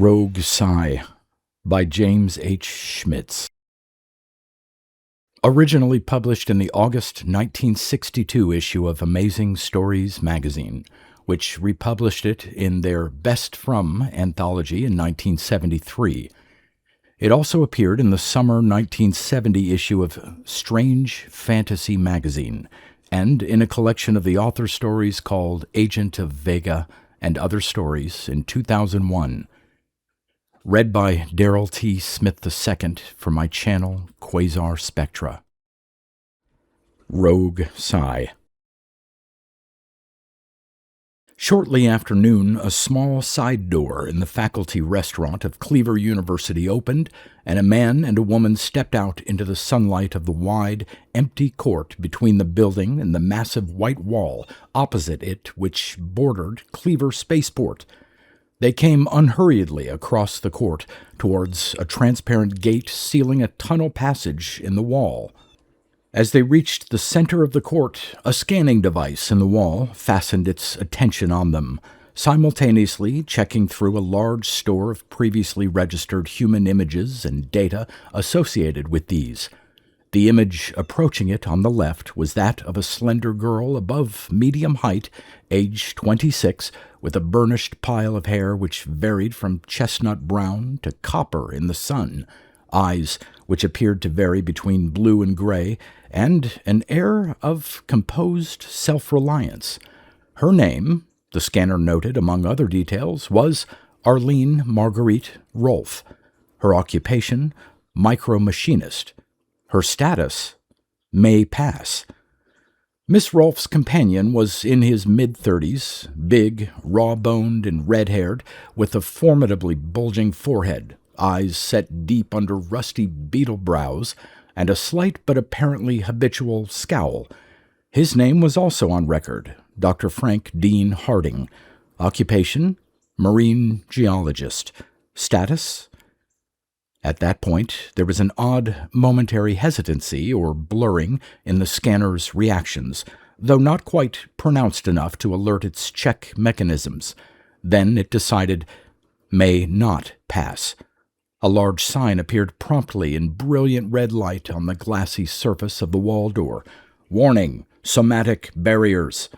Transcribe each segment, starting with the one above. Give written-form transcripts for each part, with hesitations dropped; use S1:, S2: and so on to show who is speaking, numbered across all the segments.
S1: Rogue Sigh by James H. Schmitz. Originally published in the August 1962 issue of Amazing Stories magazine, which republished it in their Best From anthology in 1973. It also appeared in the summer 1970 issue of Strange Fantasy magazine, and in a collection of the author's stories called Agent of Vega and Other Stories in 2001. Read by Darrell T. Smith II for my channel, Quasar Spectra. Rogue Sigh. Shortly after noon, a small side door in the faculty restaurant of Cleaver University opened, and a man and a woman stepped out into the sunlight of the wide, empty court between the building and the massive white wall opposite it which bordered Cleaver Spaceport. They came unhurriedly across the court towards a transparent gate sealing a tunnel passage in the wall. As they reached the center of the court, a scanning device in the wall fastened its attention on them, simultaneously checking through a large store of previously registered human images and data associated with these. The image approaching it on the left was that of a slender girl above medium height, age 26, with a burnished pile of hair which varied from chestnut brown to copper in the sun, eyes which appeared to vary between blue and gray, and an air of composed self-reliance. Her name, the scanner noted among other details, was Arlene Marguerite Rolfe. Her occupation, micro-machinist. Her status, may pass. Miss Rolfe's companion was in his mid-30s, big, raw-boned, and red-haired, with a formidably bulging forehead, eyes set deep under rusty beetle brows, and a slight but apparently habitual scowl. His name was also on record, Dr. Frank Dean Harding. Occupation, marine geologist. Status? At that point, there was an odd momentary hesitancy or blurring in the scanner's reactions, though not quite pronounced enough to alert its check mechanisms. Then it decided, may not pass. A large sign appeared promptly in brilliant red light on the glassy surface of the wall door. Warning, somatic barriers.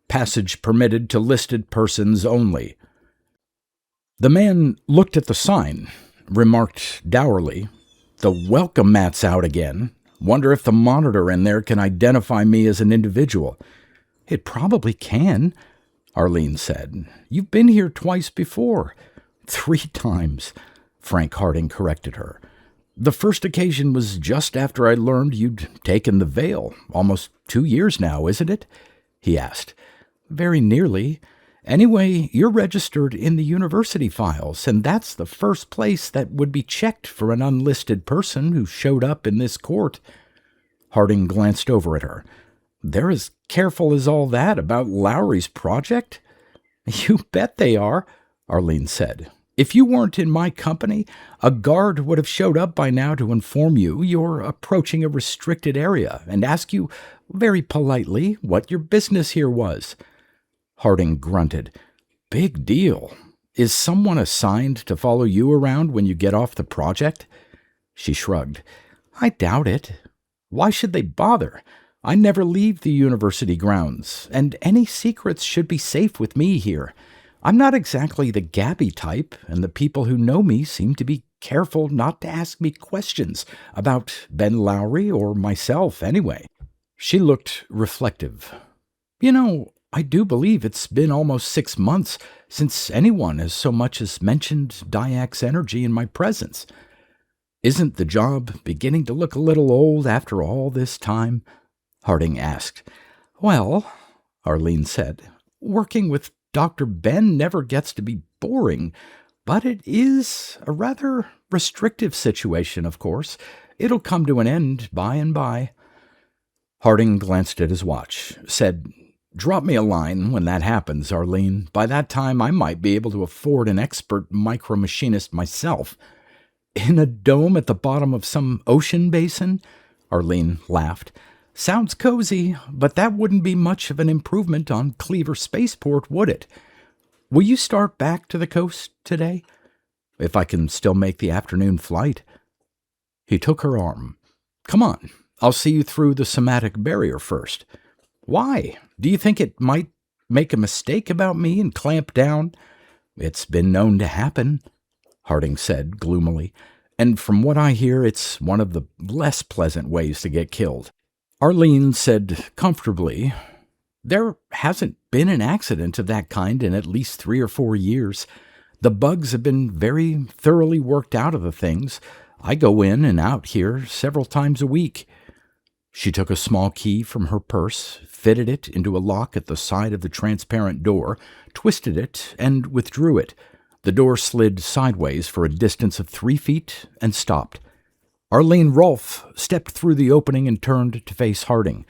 S1: Passage permitted to listed persons only. The man looked at the sign, remarked dourly, "The welcome mat's out again. Wonder if the monitor in there can identify me as an individual." "It probably can," Arlene said. "You've been here twice before." "3 times, Frank Harding corrected her. "The first occasion was just after I learned you'd taken the veil. Almost 2 years now, isn't it?" he asked. "Very nearly. Anyway, you're registered in the university files, and that's the first place that would be checked for an unlisted person who showed up in this court." Harding glanced over at her. "They're as careful as all that about Lowry's project?" "You bet they are," Arlene said. "If you weren't in my company, a guard would have showed up by now to inform you you're approaching a restricted area and ask you, very politely, what your business here was." Harding grunted. "Big deal. Is someone assigned to follow you around when you get off the project?" She shrugged. "I doubt it. Why should they bother? I never leave the university grounds, and any secrets should be safe with me here. I'm not exactly the gabby type, and the people who know me seem to be careful not to ask me questions about Ben Lowry or myself anyway." She looked reflective. "You know, I do believe it's been almost 6 months since anyone has so much as mentioned Diak's energy in my presence. Isn't the job beginning to look a little old after all this time?" Harding asked. "Well," Arlene said, "working with Dr. Ben never gets to be boring, but it is a rather restrictive situation, of course. It'll come to an end by and by." Harding glanced at his watch, said, "Drop me a line when that happens, Arlene. By that time, I might be able to afford an expert micro-machinist myself." "In a dome at the bottom of some ocean basin?" Arlene laughed. "Sounds cozy, but that wouldn't be much of an improvement on Cleaver Spaceport, would it? Will you start back to the coast today?" if I can still make the afternoon flight." He took her arm. "Come on, I'll see you through the somatic barrier first." "Why? Do you think it might make a mistake about me and clamp down?" "It's been known to happen," Harding said gloomily, "and from what I hear, it's one of the less pleasant ways to get killed." Arlene said comfortably, "There hasn't been an accident of that kind in at least 3 or 4 years. The bugs have been very thoroughly worked out of the things. I go in and out here several times a week." She took a small key from her purse, fitted it into a lock at the side of the transparent door, twisted it, and withdrew it. The door slid sideways for a distance of 3 feet and stopped. Arlene Rolfe stepped through the opening and turned to face Harding.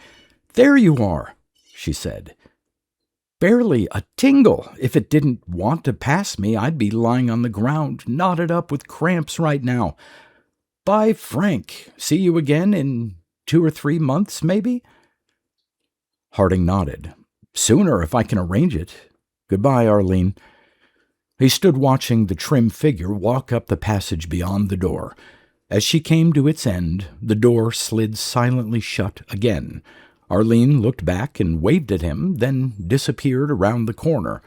S1: "There you are," she said. "Barely a tingle. If it didn't want to pass me, I'd be lying on the ground, knotted up with cramps right now. Bye, Frank. See you again in 2 or 3 months, maybe?" Harding nodded. "Sooner, if I can arrange it. Goodbye, Arlene." He stood watching the trim figure walk up the passage beyond the door. As she came to its end, the door slid silently shut again. Arlene looked back and waved at him, then disappeared around the corner.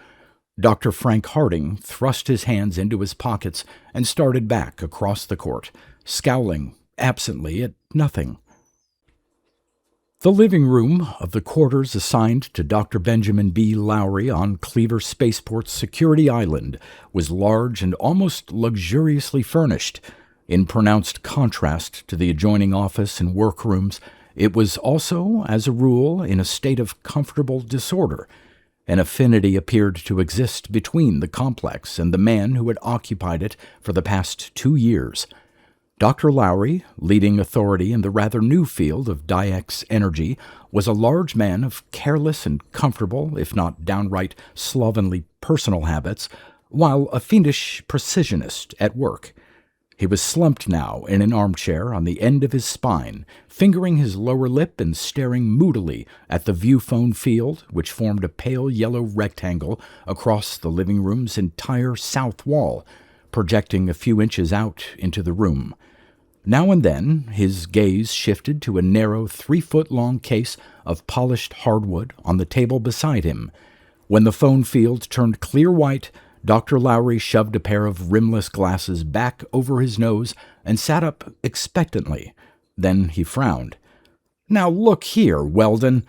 S1: Dr. Frank Harding thrust his hands into his pockets and started back across the court, scowling absently at nothing. The living room of the quarters assigned to Dr. Benjamin B. Lowry on Cleaver Spaceport's Security Island was large and almost luxuriously furnished. In pronounced contrast to the adjoining office and workrooms, it was also, as a rule, in a state of comfortable disorder. An affinity appeared to exist between the complex and the man who had occupied it for the past 2 years. Dr. Lowry, leading authority in the rather new field of Dyax energy, was a large man of careless and comfortable, if not downright slovenly personal habits, while a fiendish precisionist at work. He was slumped now in an armchair on the end of his spine, fingering his lower lip and staring moodily at the viewphone field, which formed a pale yellow rectangle across the living room's entire south wall, projecting a few inches out into the room. Now and then his gaze shifted to a narrow 3-foot-long case of polished hardwood on the table beside him. When the phone field turned clear white, Dr. Lowry shoved a pair of rimless glasses back over his nose and sat up expectantly. Then he frowned. "Now look here, Weldon,"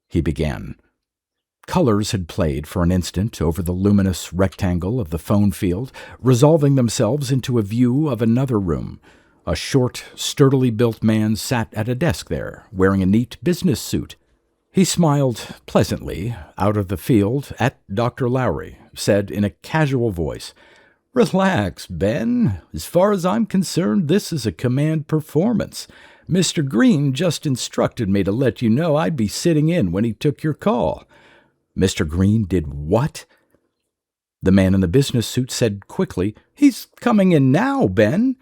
S1: he began. Colors had played for an instant over the luminous rectangle of the phone field, resolving themselves into a view of another room. A short, sturdily built man sat at a desk there, wearing a neat business suit. He smiled pleasantly out of the field at Dr. Lowry, said in a casual voice, "Relax, Ben. As far as I'm concerned, this is a command performance. Mr. Green just instructed me to let you know I'd be sitting in when he took your call." "Mr. Green did what?" The man in the business suit said quickly, "He's coming in now, Ben."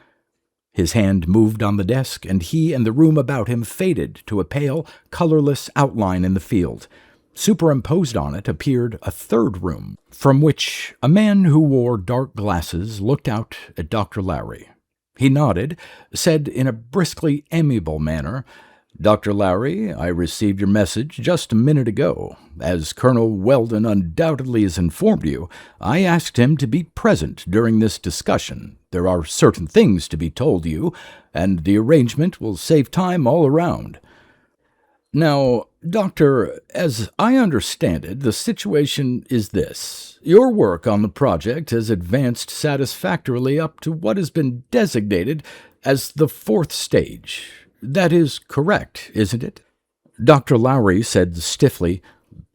S1: His hand moved on the desk, and he and the room about him faded to a pale, colorless outline in the field. Superimposed on it appeared a third room, from which a man who wore dark glasses looked out at Dr. Lowry. He nodded, said in a briskly amiable manner, "Dr. Lowry, I received your message just a minute ago. As Colonel Weldon undoubtedly has informed you, I asked him to be present during this discussion. There are certain things to be told you, and the arrangement will save time all around. Now, Doctor, as I understand it, the situation is this. Your work on the project has advanced satisfactorily up to what has been designated as the 4th stage. That is correct, isn't it?" Dr. Lowry said stiffly,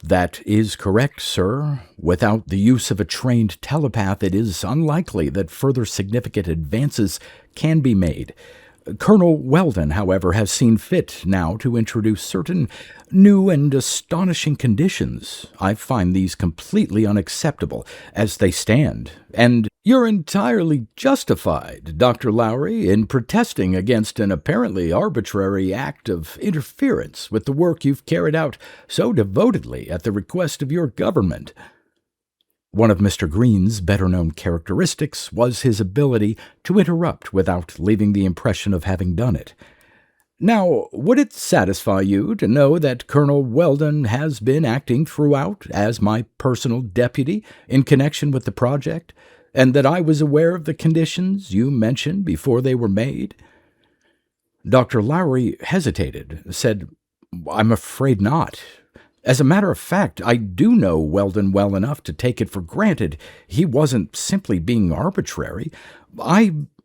S1: "That is correct, sir. Without the use of a trained telepath, it is unlikely that further significant advances can be made. Colonel Weldon, however, has seen fit now to introduce certain new and astonishing conditions. I find these completely unacceptable as they stand, and you're entirely justified, Dr. Lowry, in protesting against an apparently arbitrary act of interference with the work you've carried out so devotedly at the request of your government." One of Mr. Green's better-known characteristics was his ability to interrupt without leaving the impression of having done it. "Now, would it satisfy you to know that Colonel Weldon has been acting throughout as my personal deputy in connection with the project, and that I was aware of the conditions you mentioned before they were made?" Dr. Lowry hesitated, said, "I'm afraid not. As a matter of fact, I do know Weldon well enough to take it for granted he wasn't simply being arbitrary.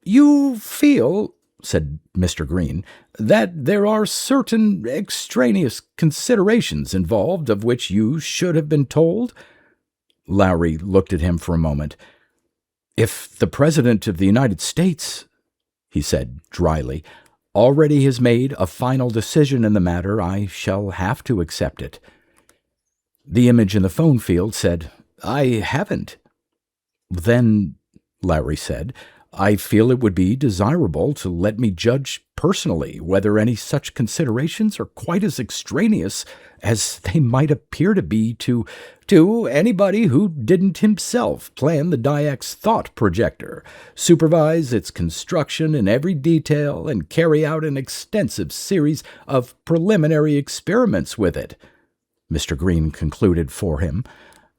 S1: You feel," said Mr. Green, "that there are certain extraneous considerations involved of which you should have been told?" Lowry looked at him for a moment. "If the President of the United States," he said dryly, "already has made a final decision in the matter, I shall have to accept it." The image in the phone field said, "I haven't." "Then," Lowry said, "I feel it would be desirable to let me judge personally whether any such considerations are quite as extraneous as they might appear to be to anybody who didn't himself plan the Dyax thought projector, supervise its construction in every detail, and carry out an extensive series of preliminary experiments with it." Mr. Green concluded for him.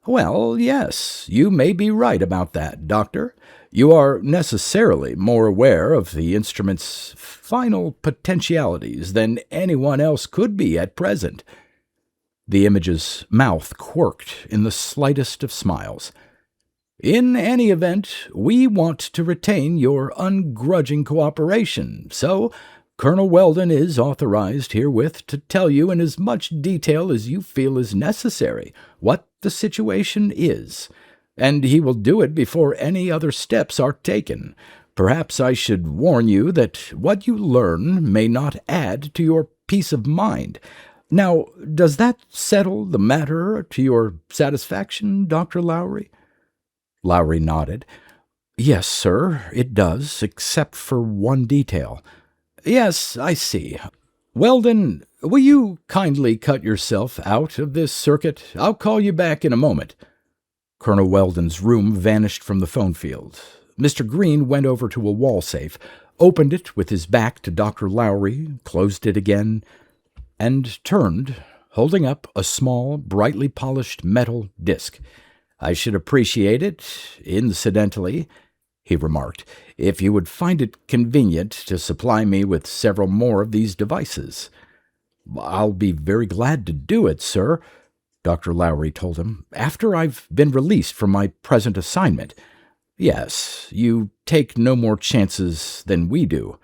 S1: "Well, yes, you may be right about that, Doctor. You are necessarily more aware of the instrument's final potentialities than anyone else could be at present." The image's mouth quirked in the slightest of smiles. "In any event, we want to retain your ungrudging cooperation, so Colonel Weldon is authorized herewith to tell you in as much detail as you feel is necessary what the situation is, and he will do it before any other steps are taken. Perhaps I should warn you that what you learn may not add to your peace of mind. Now, does that settle the matter to your satisfaction, Dr. Lowry?" Lowry nodded. "Yes, sir, it does, except for one detail." "Yes, I see. Weldon, will you kindly cut yourself out of this circuit? I'll call you back in a moment." Colonel Weldon's room vanished from the phone field. Mr. Green went over to a wall safe, opened it with his back to Dr. Lowry, closed it again, and turned, holding up a small, brightly polished metal disc. "I should appreciate it, incidentally," he remarked, "if you would find it convenient to supply me with several more of these devices." "I'll be very glad to do it, sir," Dr. Lowry told him, "after I've been released from my present assignment. Yes, you take no more chances than we do."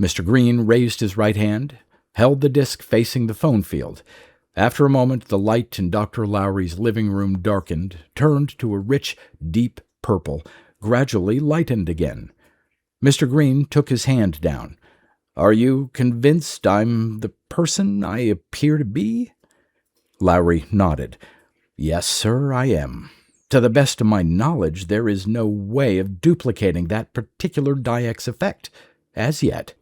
S1: Mr. Green raised his right hand, held the disc facing the phone field. After a moment, the light in Dr. Lowry's living room darkened, turned to a rich, deep purple, gradually lightened again. Mr. Green took his hand down. "Are you convinced I'm the person I appear to be?" Lowry nodded. "Yes, sir, I am. To the best of my knowledge, there is no way of duplicating that particular Dyax effect, as yet."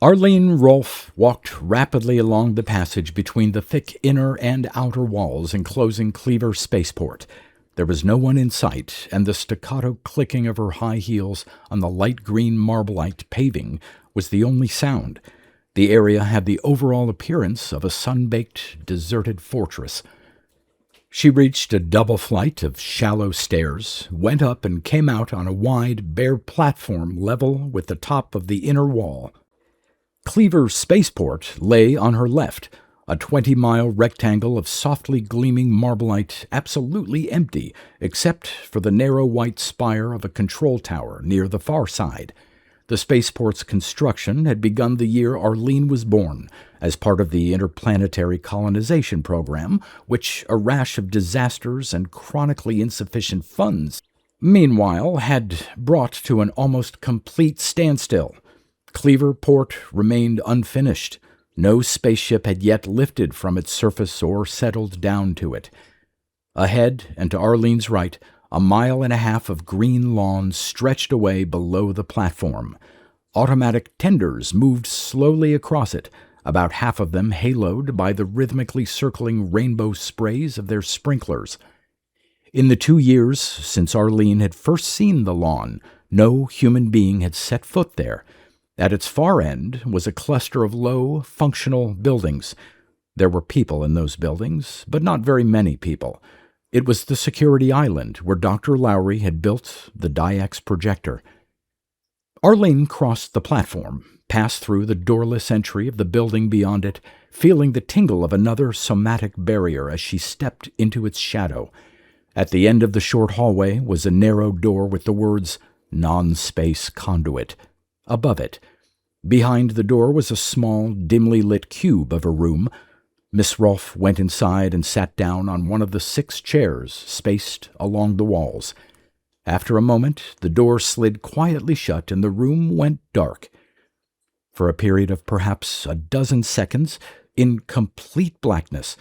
S1: Arlene Rolfe walked rapidly along the passage between the thick inner and outer walls enclosing Cleaver Spaceport. There was no one in sight, and the staccato clicking of her high heels on the light green Marbleite paving was the only sound. The area had the overall appearance of a sun-baked, deserted fortress. She reached a double flight of shallow stairs, went up and came out on a wide, bare platform level with the top of the inner wall. Cleaver Spaceport lay on her left, a 20-mile rectangle of softly gleaming Marbleite, absolutely empty, except for the narrow white spire of a control tower near the far side. The spaceport's construction had begun the year Arlene was born, as part of the interplanetary colonization program, which a rash of disasters and chronically insufficient funds, meanwhile, had brought to an almost complete standstill. Cleaver Port remained unfinished. No spaceship had yet lifted from its surface or settled down to it. Ahead, and to Arlene's right, a mile and a half of green lawn stretched away below the platform. Automatic tenders moved slowly across it, about half of them haloed by the rhythmically circling rainbow sprays of their sprinklers. In the 2 years since Arlene had first seen the lawn, no human being had set foot there. At its far end was a cluster of low, functional buildings. There were people in those buildings, but not very many people. It was the security island where Dr. Lowry had built the Dyax projector. Arlene crossed the platform, passed through the doorless entry of the building beyond it, feeling the tingle of another somatic barrier as she stepped into its shadow. At the end of the short hallway was a narrow door with the words, "Non-Space Conduit," above it. Behind the door was a small, dimly lit cube of a room. Miss Rolfe went inside and sat down on one of the 6 chairs spaced along the walls. After a moment, the door slid quietly shut and the room went dark. For a period of perhaps a dozen seconds, in complete blackness,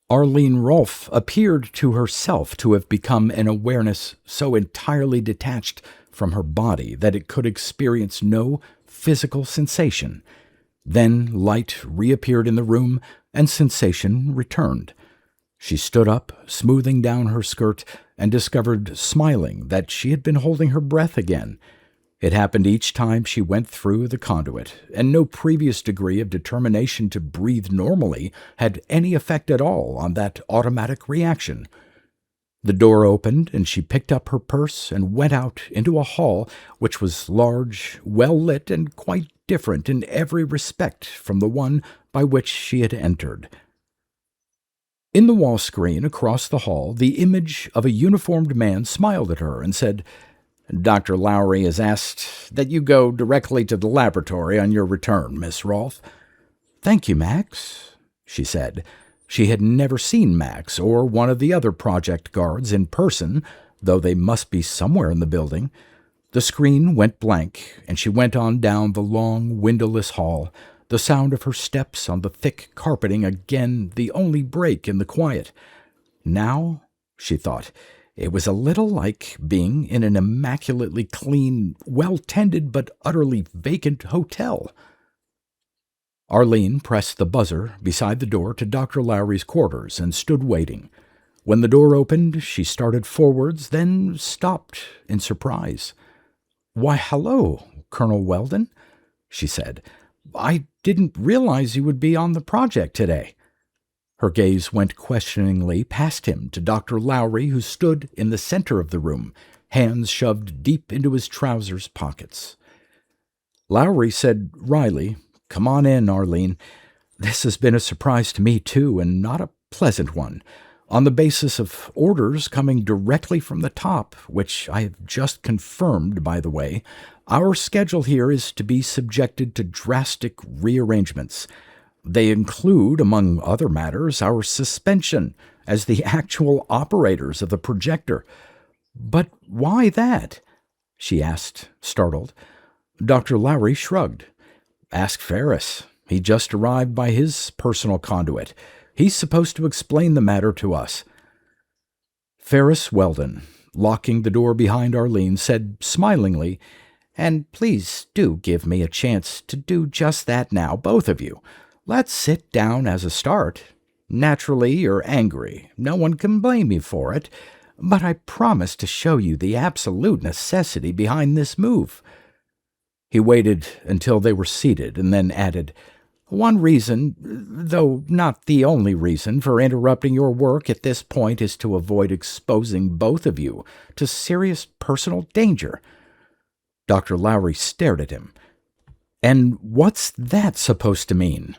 S1: Arlene Rolfe appeared to herself to have become an awareness so entirely detached from her body that it could experience no physical sensation. Then light reappeared in the room, and sensation returned. She stood up, smoothing down her skirt, and discovered, smiling, that she had been holding her breath again. It happened each time she went through the conduit, and no previous degree of determination to breathe normally had any effect at all on that automatic reaction. The door opened, and she picked up her purse and went out into a hall which was large, well-lit, and quite different in every respect from the one by which she had entered. In the wall screen across the hall, the image of a uniformed man smiled at her and said, "Dr. Lowry has asked that you go directly to the laboratory on your return, Miss Rolfe." "Thank you, Max," she said. She had never seen Max or one of the other project guards in person, though they must be somewhere in the building. The screen went blank, and she went on down the long, windowless hall, the sound of her steps on the thick carpeting again the only break in the quiet. Now, she thought, it was a little like being in an immaculately clean, well-tended but utterly vacant hotel. Arlene pressed the buzzer beside the door to Dr. Lowry's quarters and stood waiting. When the door opened, she started forwards, then stopped in surprise. "Why, hello, Colonel Weldon," she said. "I didn't realize you would be on the project today." Her gaze went questioningly past him to Dr. Lowry, who stood in the center of the room, hands shoved deep into his trousers pockets. Lowry said wryly, "Come on in, Arlene. This has been a surprise to me, too, and not a pleasant one. On the basis of orders coming directly from the top, which I have just confirmed, by the way, our schedule here is to be subjected to drastic rearrangements. They include, among other matters, our suspension as the actual operators of the projector." "But why that?" she asked, startled. Dr. Lowry shrugged. "Ask Ferris. He just arrived by his personal conduit. He's supposed to explain the matter to us." Ferris Weldon, locking the door behind Arlene, said smilingly, "And please do give me a chance to do just that now, both of you. Let's sit down as a start. Naturally, you're angry. No one can blame you for it. But I promise to show you the absolute necessity behind this move." He waited until they were seated and then added, "One reason, though not the only reason, for interrupting your work at this point is to avoid exposing both of you to serious personal danger." Dr. Lowry stared at him. "And what's that supposed to mean?"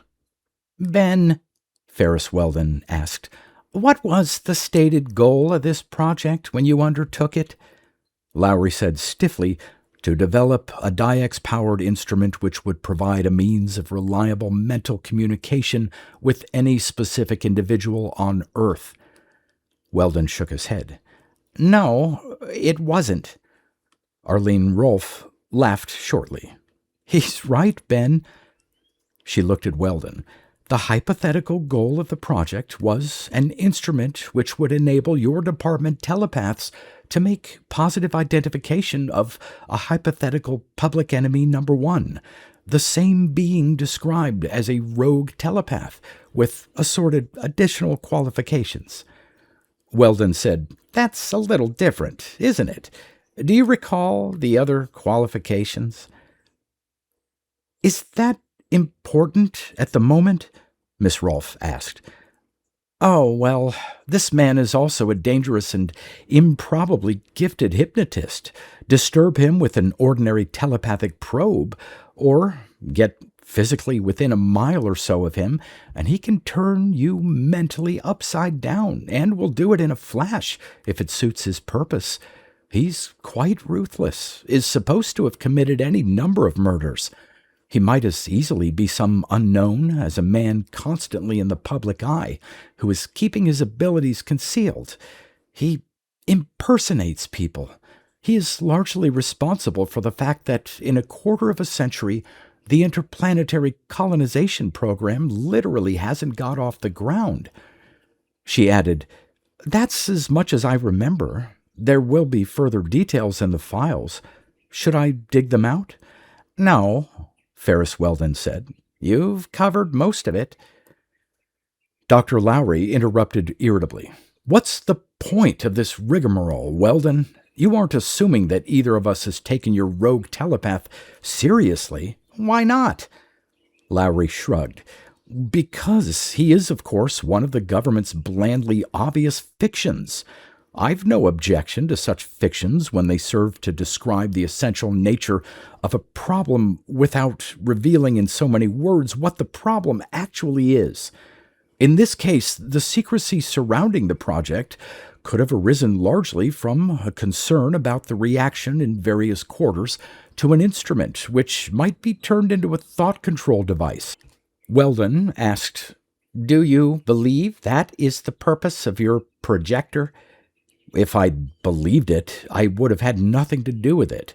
S1: "Ben," Ferris Weldon asked, "what was the stated goal of this project when you undertook it?" Lowry said stiffly, "To develop a Dyax-powered instrument which would provide a means of reliable mental communication with any specific individual on Earth." Weldon shook his head. "No, it wasn't." Arlene Rolfe laughed shortly. "He's right, Ben." She looked at Weldon. "The hypothetical goal of the project was an instrument which would enable your department telepaths to make positive identification of a hypothetical public enemy number 1, the same being described as a rogue telepath with assorted additional qualifications." Weldon said, "That's a little different, isn't it? Do you recall the other qualifications?" "Is that important at the moment?" Miss Rolfe asked. "Oh, well, this man is also a dangerous and improbably gifted hypnotist. Disturb him with an ordinary telepathic probe, or get physically within a mile or so of him, and he can turn you mentally upside down, and will do it in a flash if it suits his purpose. He's quite ruthless, is supposed to have committed any number of murders. He might as easily be some unknown as a man constantly in the public eye, who is keeping his abilities concealed. He impersonates people. He is largely responsible for the fact that in a quarter of a century, the interplanetary colonization program literally hasn't got off the ground." She added, "That's as much as I remember. There will be further details in the files. Should I dig them out?" "No," Ferris Weldon said. "You've covered most of it." Dr. Lowry interrupted irritably. "What's the point of this rigmarole, Weldon? You aren't assuming that either of us has taken your rogue telepath seriously. Why not?" Lowry shrugged. "Because he is, of course, one of the government's blandly obvious fictions. I've no objection to such fictions when they serve to describe the essential nature of a problem without revealing in so many words what the problem actually is. In this case, the secrecy surrounding the project could have arisen largely from a concern about the reaction in various quarters to an instrument which might be turned into a thought control device." Weldon asked, "Do you believe that is the purpose of your projector?" "If I'd believed it, I would have had nothing to do with it.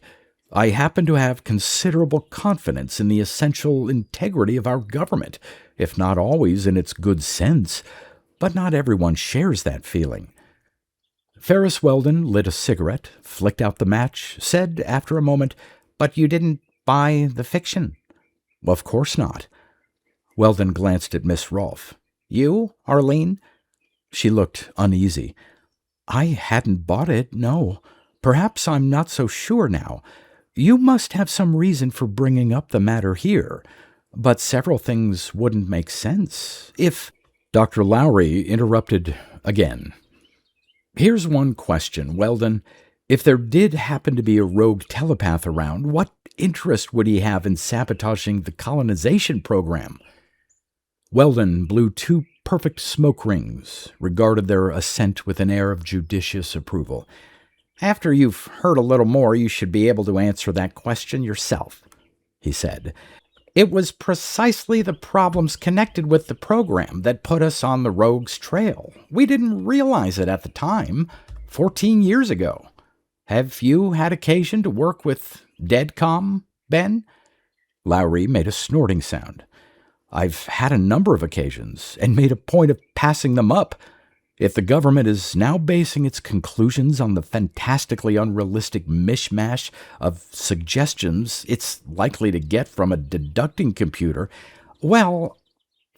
S1: I happen to have considerable confidence in the essential integrity of our government, if not always in its good sense, but not everyone shares that feeling." Ferris Weldon lit a cigarette, flicked out the match, said after a moment, "But you didn't buy the fiction?" "Of course not." Weldon glanced at Miss Rolfe. "You, Arlene?" She looked uneasy. "I hadn't bought it, no. Perhaps I'm not so sure now. You must have some reason for bringing up the matter here. But several things wouldn't make sense if—" Dr. Lowry interrupted again. "Here's one question, Weldon. If there did happen to be a rogue telepath around, what interest would he have in sabotaging the colonization program?" Weldon blew two perfect smoke rings, regarded their ascent with an air of judicious approval. "After you've heard a little more, you should be able to answer that question yourself," he said. "It was precisely the problems connected with the program that put us on the rogue's trail. We didn't realize it at the time, 14 years ago. Have you had occasion to work with Deadcom, Ben?" Lowry made a snorting sound. "I've had a number of occasions, and made a point of passing them up. If the government is now basing its conclusions on the fantastically unrealistic mishmash of suggestions it's likely to get from a deducting computer—" "Well,"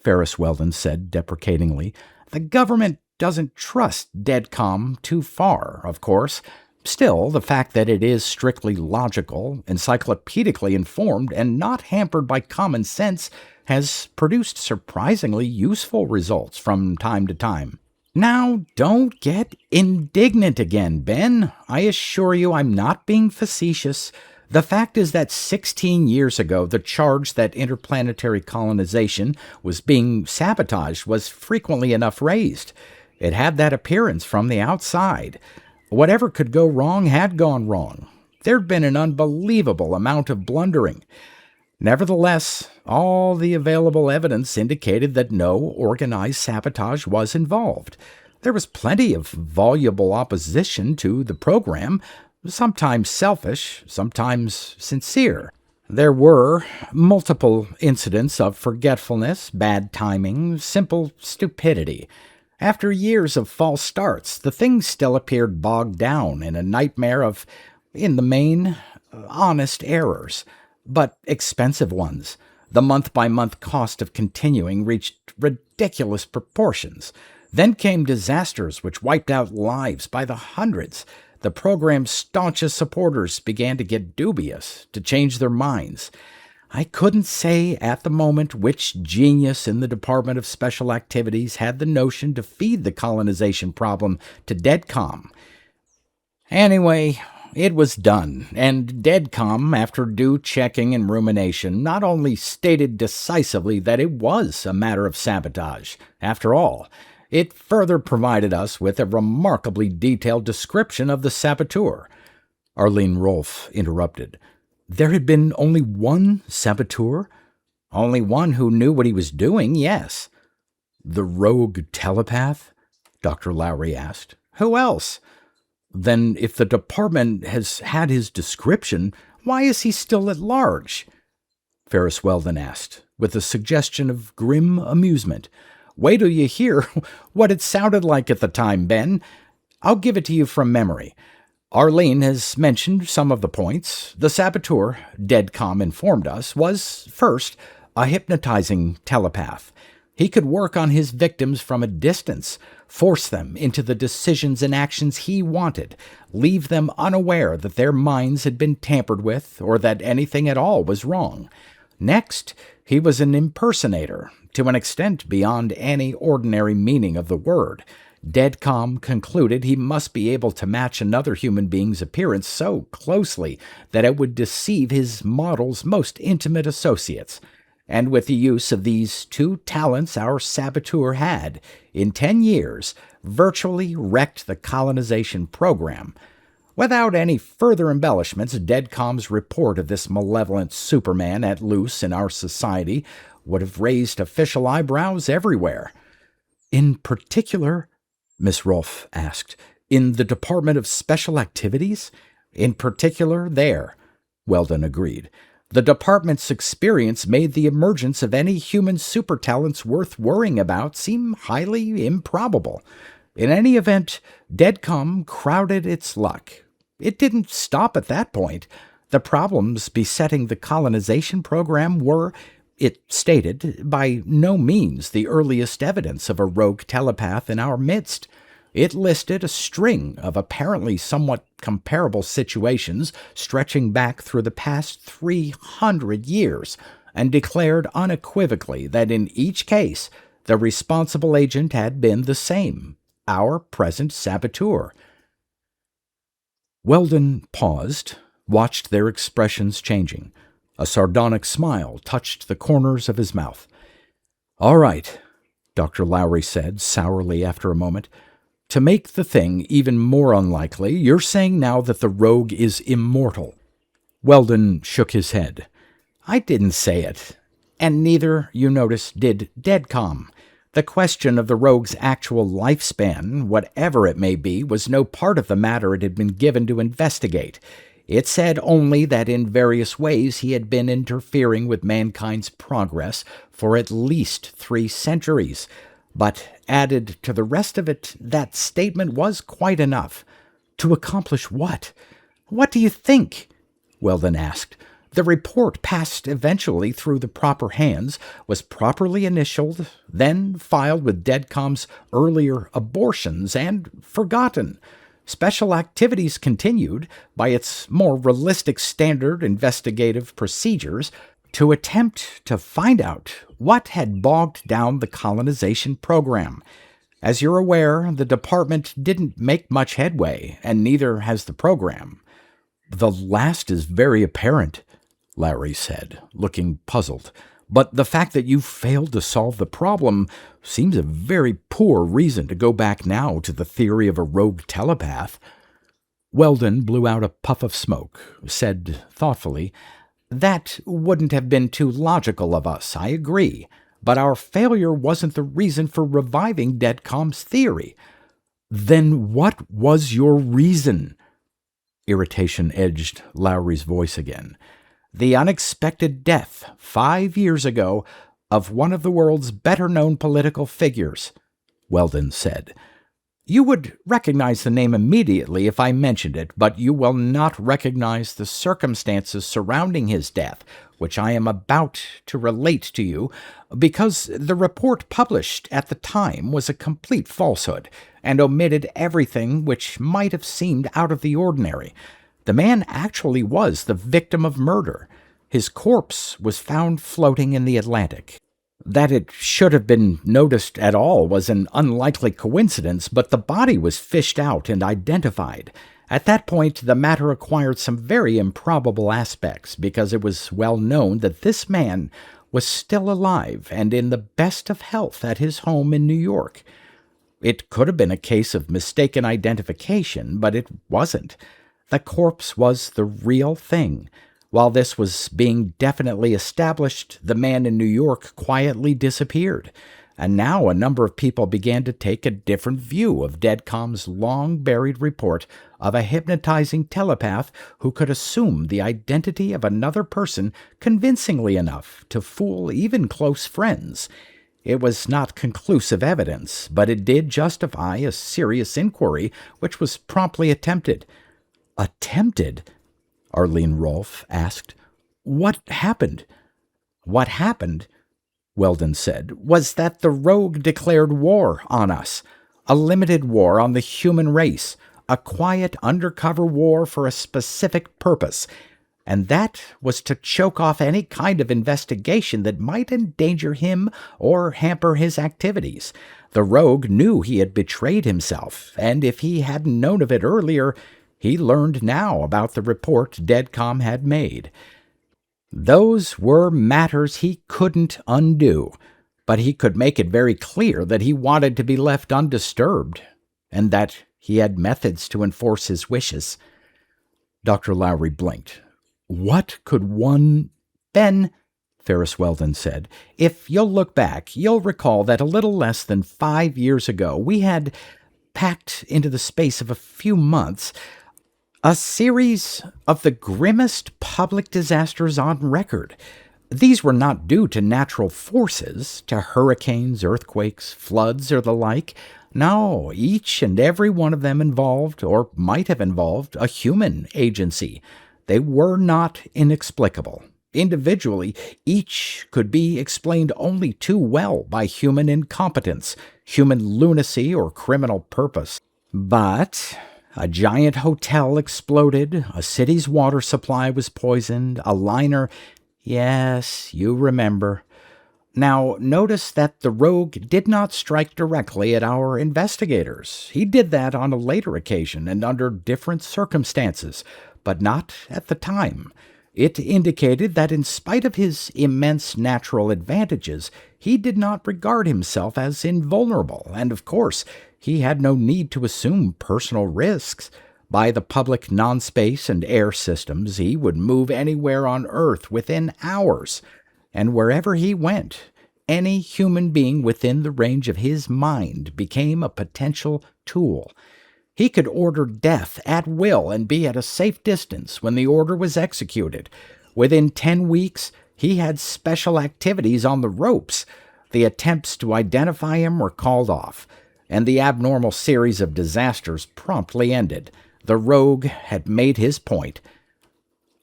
S1: Ferris Weldon said deprecatingly, "the government doesn't trust Deadcom too far, of course. Still, the fact that it is strictly logical, encyclopedically informed, and not hampered by common sense has produced surprisingly useful results from time to time." "Now, don't get indignant again, Ben. I assure you I'm not being facetious. The fact is that 16 years ago, the charge that interplanetary colonization was being sabotaged was frequently enough raised. It had that appearance from the outside. Whatever could go wrong had gone wrong. There'd been an unbelievable amount of blundering. Nevertheless, all the available evidence indicated that no organized sabotage was involved. There was plenty of voluble opposition to the program, sometimes selfish, sometimes sincere. There were multiple incidents of forgetfulness, bad timing, simple stupidity. After years of false starts, the thing still appeared bogged down in a nightmare of, in the main, honest errors, but expensive ones. The month-by-month cost of continuing reached ridiculous proportions. Then came disasters which wiped out lives by the hundreds. The program's staunchest supporters began to get dubious, to change their minds. I couldn't say at the moment which genius in the Department of Special Activities had the notion to feed the colonization problem to DEDCOM. Anyway, it was done, and DEDCOM, after due checking and rumination, not only stated decisively that it was a matter of sabotage. After all, it further provided us with a remarkably detailed description of the saboteur. Arlene Rolfe interrupted. There had been only one saboteur? Only one who knew what he was doing, yes. The rogue telepath? Dr. Lowry asked. Who else? Then if the department has had his description, why is he still at large? Ferris Weldon asked, with a suggestion of grim amusement. Wait till you hear what it sounded like at the time, Ben. I'll give it to you from memory. Arlene has mentioned some of the points. The saboteur, DEDCOM informed us, was, first, a hypnotizing telepath. He could work on his victims from a distance, force them into the decisions and actions he wanted, leave them unaware that their minds had been tampered with or that anything at all was wrong. Next, he was an impersonator, to an extent beyond any ordinary meaning of the word. DEDCOM concluded he must be able to match another human being's appearance so closely that it would deceive his model's most intimate associates. And with the use of these two talents our saboteur had, in 10 years, virtually wrecked the colonization program. Without any further embellishments, DEDCOM's report of this malevolent Superman at loose in our society would have raised official eyebrows everywhere. In particular, Miss Rolfe asked, in the Department of Special Activities? In particular, there, Weldon agreed. The department's experience made the emergence of any human supertalents worth worrying about seem highly improbable. In any event, DEDCOM crowded its luck. It didn't stop at that point. The problems besetting the colonization program were, it stated, by no means the earliest evidence of a rogue telepath in our midst. It listed a string of apparently somewhat comparable situations stretching back through the past 300 years, and declared unequivocally that in each case the responsible agent had been the same, our present saboteur. Weldon paused, watched their expressions changing. A sardonic smile touched the corners of his mouth. All right, Dr. Lowry said sourly after a moment. To make the thing even more unlikely, you're saying now that the rogue is immortal. Weldon shook his head. I didn't say it. And neither, you notice, did DEDCOM. The question of the rogue's actual lifespan, whatever it may be, was no part of the matter it had been given to investigate. It said only that in various ways he had been interfering with mankind's progress for at least 3 centuries. But added to the rest of it, that statement was quite enough. To accomplish what? What do you think? Weldon asked. The report passed eventually through the proper hands, was properly initialed, then filed with DEDCOM's earlier abortions, and forgotten. Special Activities continued, by its more realistic standard investigative procedures, to attempt to find out what had bogged down the colonization program. As you're aware, the department didn't make much headway, and neither has the program. The last is very apparent, Lowry said, looking puzzled. But the fact that you failed to solve the problem seems a very poor reason to go back now to the theory of a rogue telepath. Weldon blew out a puff of smoke, said thoughtfully, That wouldn't have been too logical of us, I agree, but our failure wasn't the reason for reviving DEDCOM's theory. Then what was your reason? Irritation edged Lowry's voice again. The unexpected death, 5 years ago, of one of the world's better-known political figures, Weldon said. You would recognize the name immediately if I mentioned it, but you will not recognize the circumstances surrounding his death, which I am about to relate to you, because the report published at the time was a complete falsehood and omitted everything which might have seemed out of the ordinary. The man actually was the victim of murder. His corpse was found floating in the Atlantic. That it should have been noticed at all was an unlikely coincidence, but the body was fished out and identified. At that point, the matter acquired some very improbable aspects, because it was well known that this man was still alive and in the best of health at his home in New York. It could have been a case of mistaken identification, but it wasn't. The corpse was the real thing. While this was being definitely established, the man in New York quietly disappeared, and now a number of people began to take a different view of DEDCOM's long-buried report of a hypnotizing telepath who could assume the identity of another person convincingly enough to fool even close friends. It was not conclusive evidence, but it did justify a serious inquiry, which was promptly attempted. Attempted? Arlene Rolfe asked. What happened? What happened, Weldon said, was that the rogue declared war on us. A limited war on the human race. A quiet undercover war for a specific purpose. And that was to choke off any kind of investigation that might endanger him or hamper his activities. The rogue knew he had betrayed himself, and if he hadn't known of it earlier, he learned now about the report DEDCOM had made. Those were matters he couldn't undo, but he could make it very clear that he wanted to be left undisturbed, and that he had methods to enforce his wishes. Dr. Lowry blinked. What could one... Ben, Ferris Weldon said, if you'll look back, you'll recall that a little less than 5 years ago we had, packed into the space of a few months, a series of the grimmest public disasters on record. These were not due to natural forces, to hurricanes, earthquakes, floods, or the like. No, each and every one of them involved, or might have involved, a human agency. They were not inexplicable. Individually, each could be explained only too well by human incompetence, human lunacy, or criminal purpose. But a giant hotel exploded, a city's water supply was poisoned, a liner... Yes, you remember. Now, notice that the rogue did not strike directly at our investigators. He did that on a later occasion and under different circumstances, but not at the time. It indicated that in spite of his immense natural advantages, he did not regard himself as invulnerable, and of course, he had no need to assume personal risks. By the public non-space and air systems, he would move anywhere on Earth within hours, and wherever he went, any human being within the range of his mind became a potential tool. He could order death at will and be at a safe distance when the order was executed. Within 10 weeks, he had special activities on the ropes. The attempts to identify him were called off, and the abnormal series of disasters promptly ended. The rogue had made his point.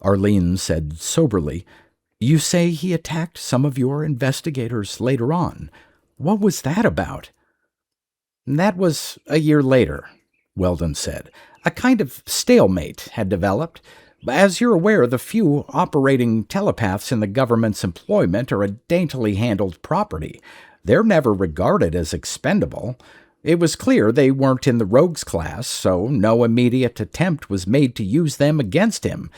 S1: Arlene said soberly, "You say he attacked some of your investigators later on. What was that about?" "That was a year later," Weldon said. "A kind of stalemate had developed. As you're aware, the few operating telepaths in the government's employment are a daintily handled property. They're never regarded as expendable. It was clear they weren't in the rogues class, so no immediate attempt was made to use them against him.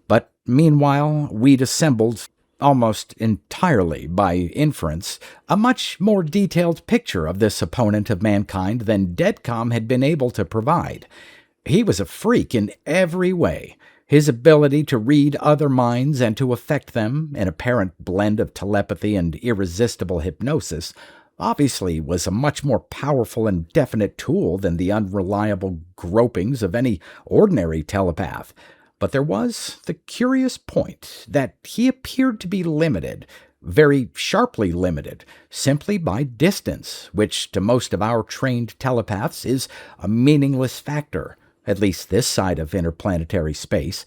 S1: But meanwhile, we'd assembled, almost entirely by inference, a much more detailed picture of this opponent of mankind than DEDCOM had been able to provide. He was a freak in every way. His ability to read other minds and to affect them, an apparent blend of telepathy and irresistible hypnosis, obviously was a much more powerful and definite tool than the unreliable gropings of any ordinary telepath. But there was the curious point that he appeared to be limited, very sharply limited, simply by distance, which to most of our trained telepaths is a meaningless factor, at least this side of interplanetary space.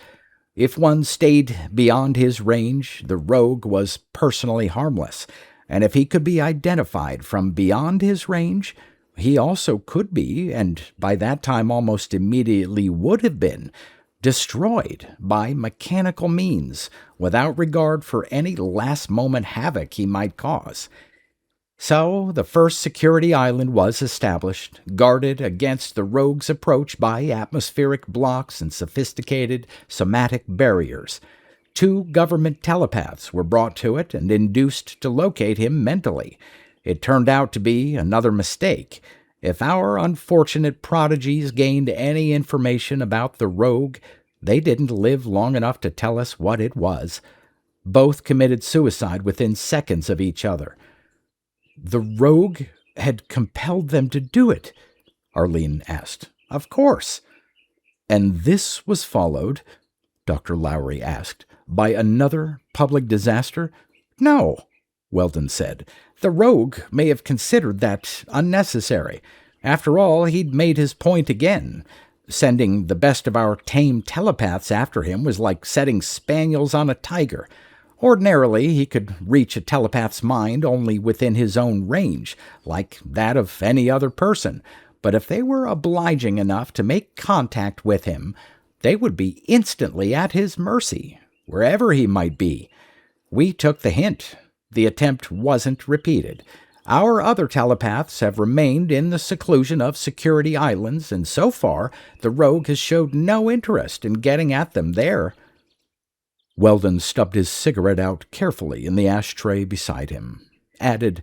S1: If one stayed beyond his range, the rogue was personally harmless, and if he could be identified from beyond his range, he also could be, and by that time almost immediately would have been, destroyed by mechanical means without regard for any last-moment havoc he might cause. So the first security island was established, guarded against the rogue's approach by atmospheric blocks and sophisticated somatic barriers. 2 government telepaths were brought to it and induced to locate him mentally. It turned out to be another mistake. If our unfortunate prodigies gained any information about the rogue, they didn't live long enough to tell us what it was. Both committed suicide within seconds of each other. The rogue had compelled them to do it, Arlene asked. Of course. And this was followed, Dr. Lowry asked, by another public disaster? No, Weldon said. The rogue may have considered that unnecessary. After all, he'd made his point again. Sending the best of our tame telepaths after him was like setting spaniels on a tiger. Ordinarily, he could reach a telepath's mind only within his own range, like that of any other person. But if they were obliging enough to make contact with him, they would be instantly at his mercy, wherever he might be. We took the hint. The attempt wasn't repeated. Our other telepaths have remained in the seclusion of security islands, and so far, the rogue has showed no interest in getting at them there. Weldon stubbed his cigarette out carefully in the ashtray beside him, added,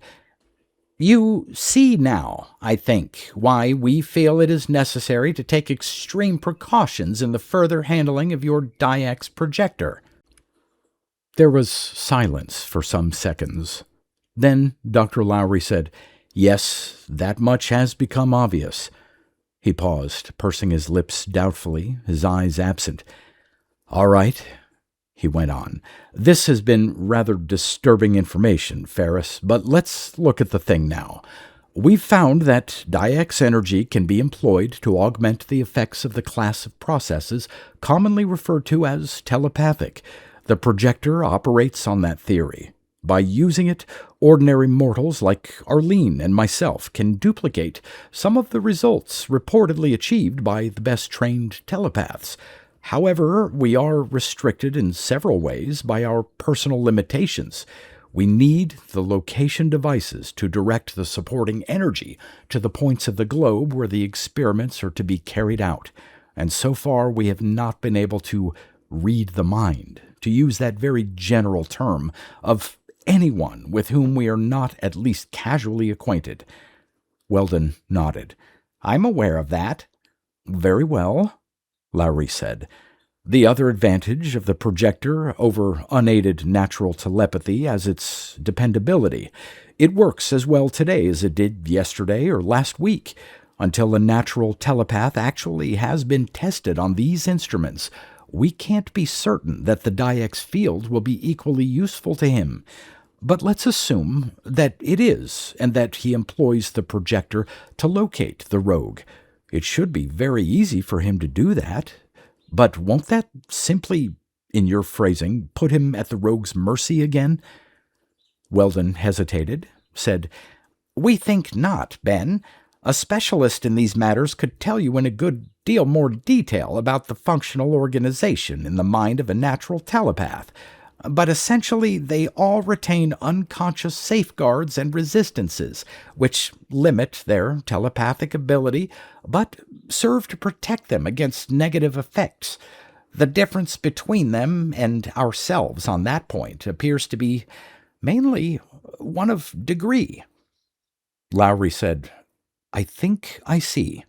S1: You see now, I think, why we feel it is necessary to take extreme precautions in the further handling of your Dyax projector. There was silence for some seconds. Then Dr. Lowry said, Yes, that much has become obvious. He paused, pursing his lips doubtfully, his eyes absent. All right, he went on. This has been rather disturbing information, Ferris, but let's look at the thing now. We've found that Dyax energy can be employed to augment the effects of the class of processes commonly referred to as telepathic. The projector operates on that theory. By using it, ordinary mortals like Arlene and myself can duplicate some of the results reportedly achieved by the best-trained telepaths. However, we are restricted in several ways by our personal limitations. We need the location devices to direct the supporting energy to the points of the globe where the experiments are to be carried out, and so far we have not been able to read the mind, to use that very general term, of anyone with whom we are not at least casually acquainted. Weldon nodded. I'm aware of that. Very well, Lowry said. The other advantage of the projector over unaided natural telepathy is its dependability. It works as well today as it did yesterday or last week. Until a natural telepath actually has been tested on these instruments, we can't be certain that the Dyax field will be equally useful to him. But let's assume that it is, and that he employs the projector to locate the rogue. It should be very easy for him to do that. But won't that simply, in your phrasing, put him at the rogue's mercy again? Weldon hesitated, said, We think not, Ben. A specialist in these matters could tell you in a good deal more detail about the functional organization in the mind of a natural telepath. But essentially they all retain unconscious safeguards and resistances, which limit their telepathic ability, but serve to protect them against negative effects. The difference between them and ourselves on that point appears to be mainly one of degree. Lowry said, I think I see.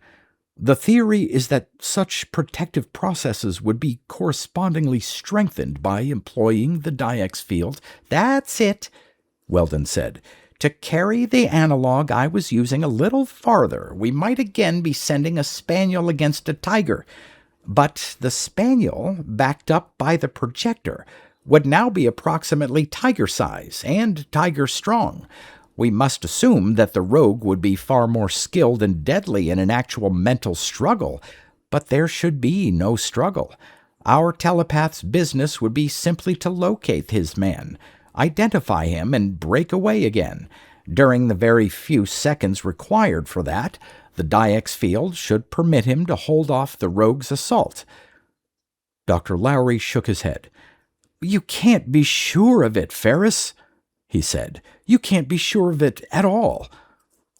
S1: The theory is that such protective processes would be correspondingly strengthened by employing the Dyax field. That's it, Weldon said. To carry the analog I was using a little farther, we might again be sending a spaniel against a tiger. But the spaniel, backed up by the projector, would now be approximately tiger size and tiger strong. We must assume that the rogue would be far more skilled and deadly in an actual mental struggle, but there should be no struggle. Our telepath's business would be simply to locate his man, identify him, and break away again. During the very few seconds required for that, the Diex field should permit him to hold off the rogue's assault. Dr. Lowry shook his head. "You can't be sure of it, Ferris," he said. "You can't be sure of it at all."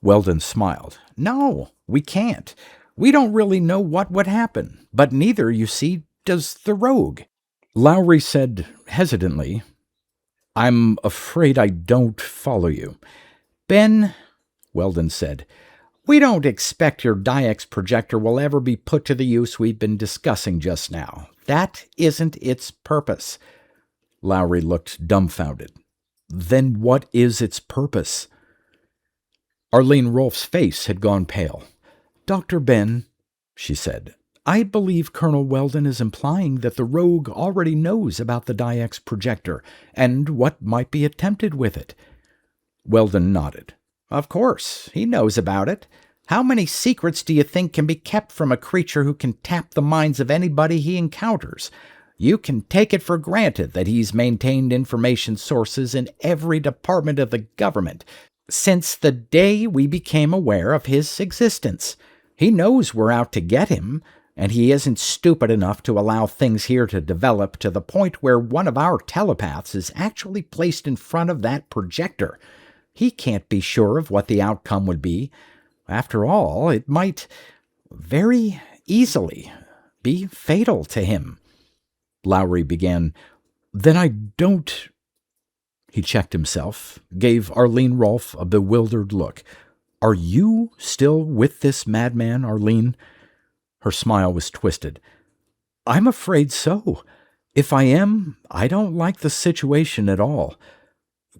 S1: Weldon smiled. "No, we can't. We don't really know what would happen, but neither, you see, does the rogue." Lowry said hesitantly, "I'm afraid I don't follow you." "Ben," Weldon said, "we don't expect your Diex projector will ever be put to the use we've been discussing just now. That isn't its purpose." Lowry looked dumbfounded. "Then what is its purpose?" Arlene Rolfe's face had gone pale. "Dr. Ben," she said, "I believe Colonel Weldon is implying that the rogue already knows about the Diex projector and what might be attempted with it." Weldon nodded. "Of course, he knows about it. How many secrets do you think can be kept from a creature who can tap the minds of anybody he encounters? You can take it for granted that he's maintained information sources in every department of the government since the day we became aware of his existence. He knows we're out to get him, and he isn't stupid enough to allow things here to develop to the point where one of our telepaths is actually placed in front of that projector. He can't be sure of what the outcome would be. After all, it might very easily be fatal to him." Lowry began. "Then I don't—" He checked himself, gave Arlene Rolfe a bewildered look. "Are you still with this madman, Arlene?" Her smile was twisted. "I'm afraid so. If I am, I don't like the situation at all.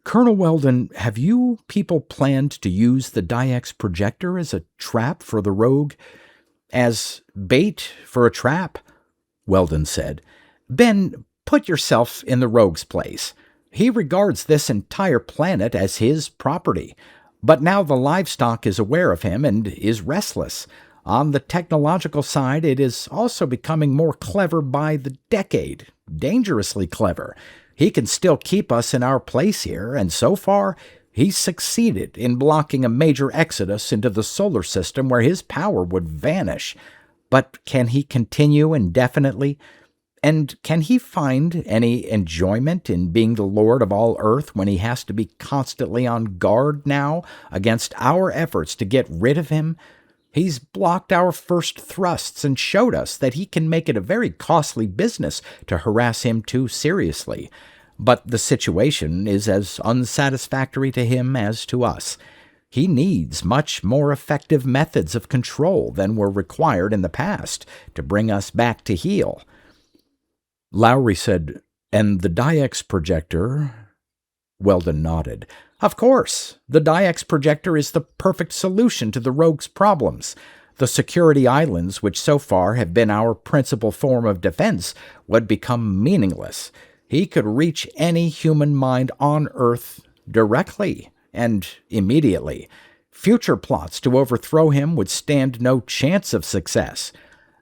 S1: Colonel Weldon, have you people planned to use the Diex projector as a trap for the rogue?" "As bait for a trap," Weldon said. "Ben, put yourself in the rogue's place. He regards this entire planet as his property. But now the livestock is aware of him and is restless. On the technological side, it is also becoming more clever by the decade, dangerously clever. He can still keep us in our place here, and so far, he's succeeded in blocking a major exodus into the solar system where his power would vanish. But can he continue indefinitely? And can he find any enjoyment in being the Lord of all Earth when he has to be constantly on guard now against our efforts to get rid of him? He's blocked our first thrusts and showed us that he can make it a very costly business to harass him too seriously. But the situation is as unsatisfactory to him as to us. He needs much more effective methods of control than were required in the past to bring us back to heel." Lowry said, "And the Diex projector—" Weldon nodded. "Of course, the Diex projector is the perfect solution to the rogue's problems. The security islands, which so far have been our principal form of defense, would become meaningless. He could reach any human mind on Earth directly and immediately. Future plots to overthrow him would stand no chance of success.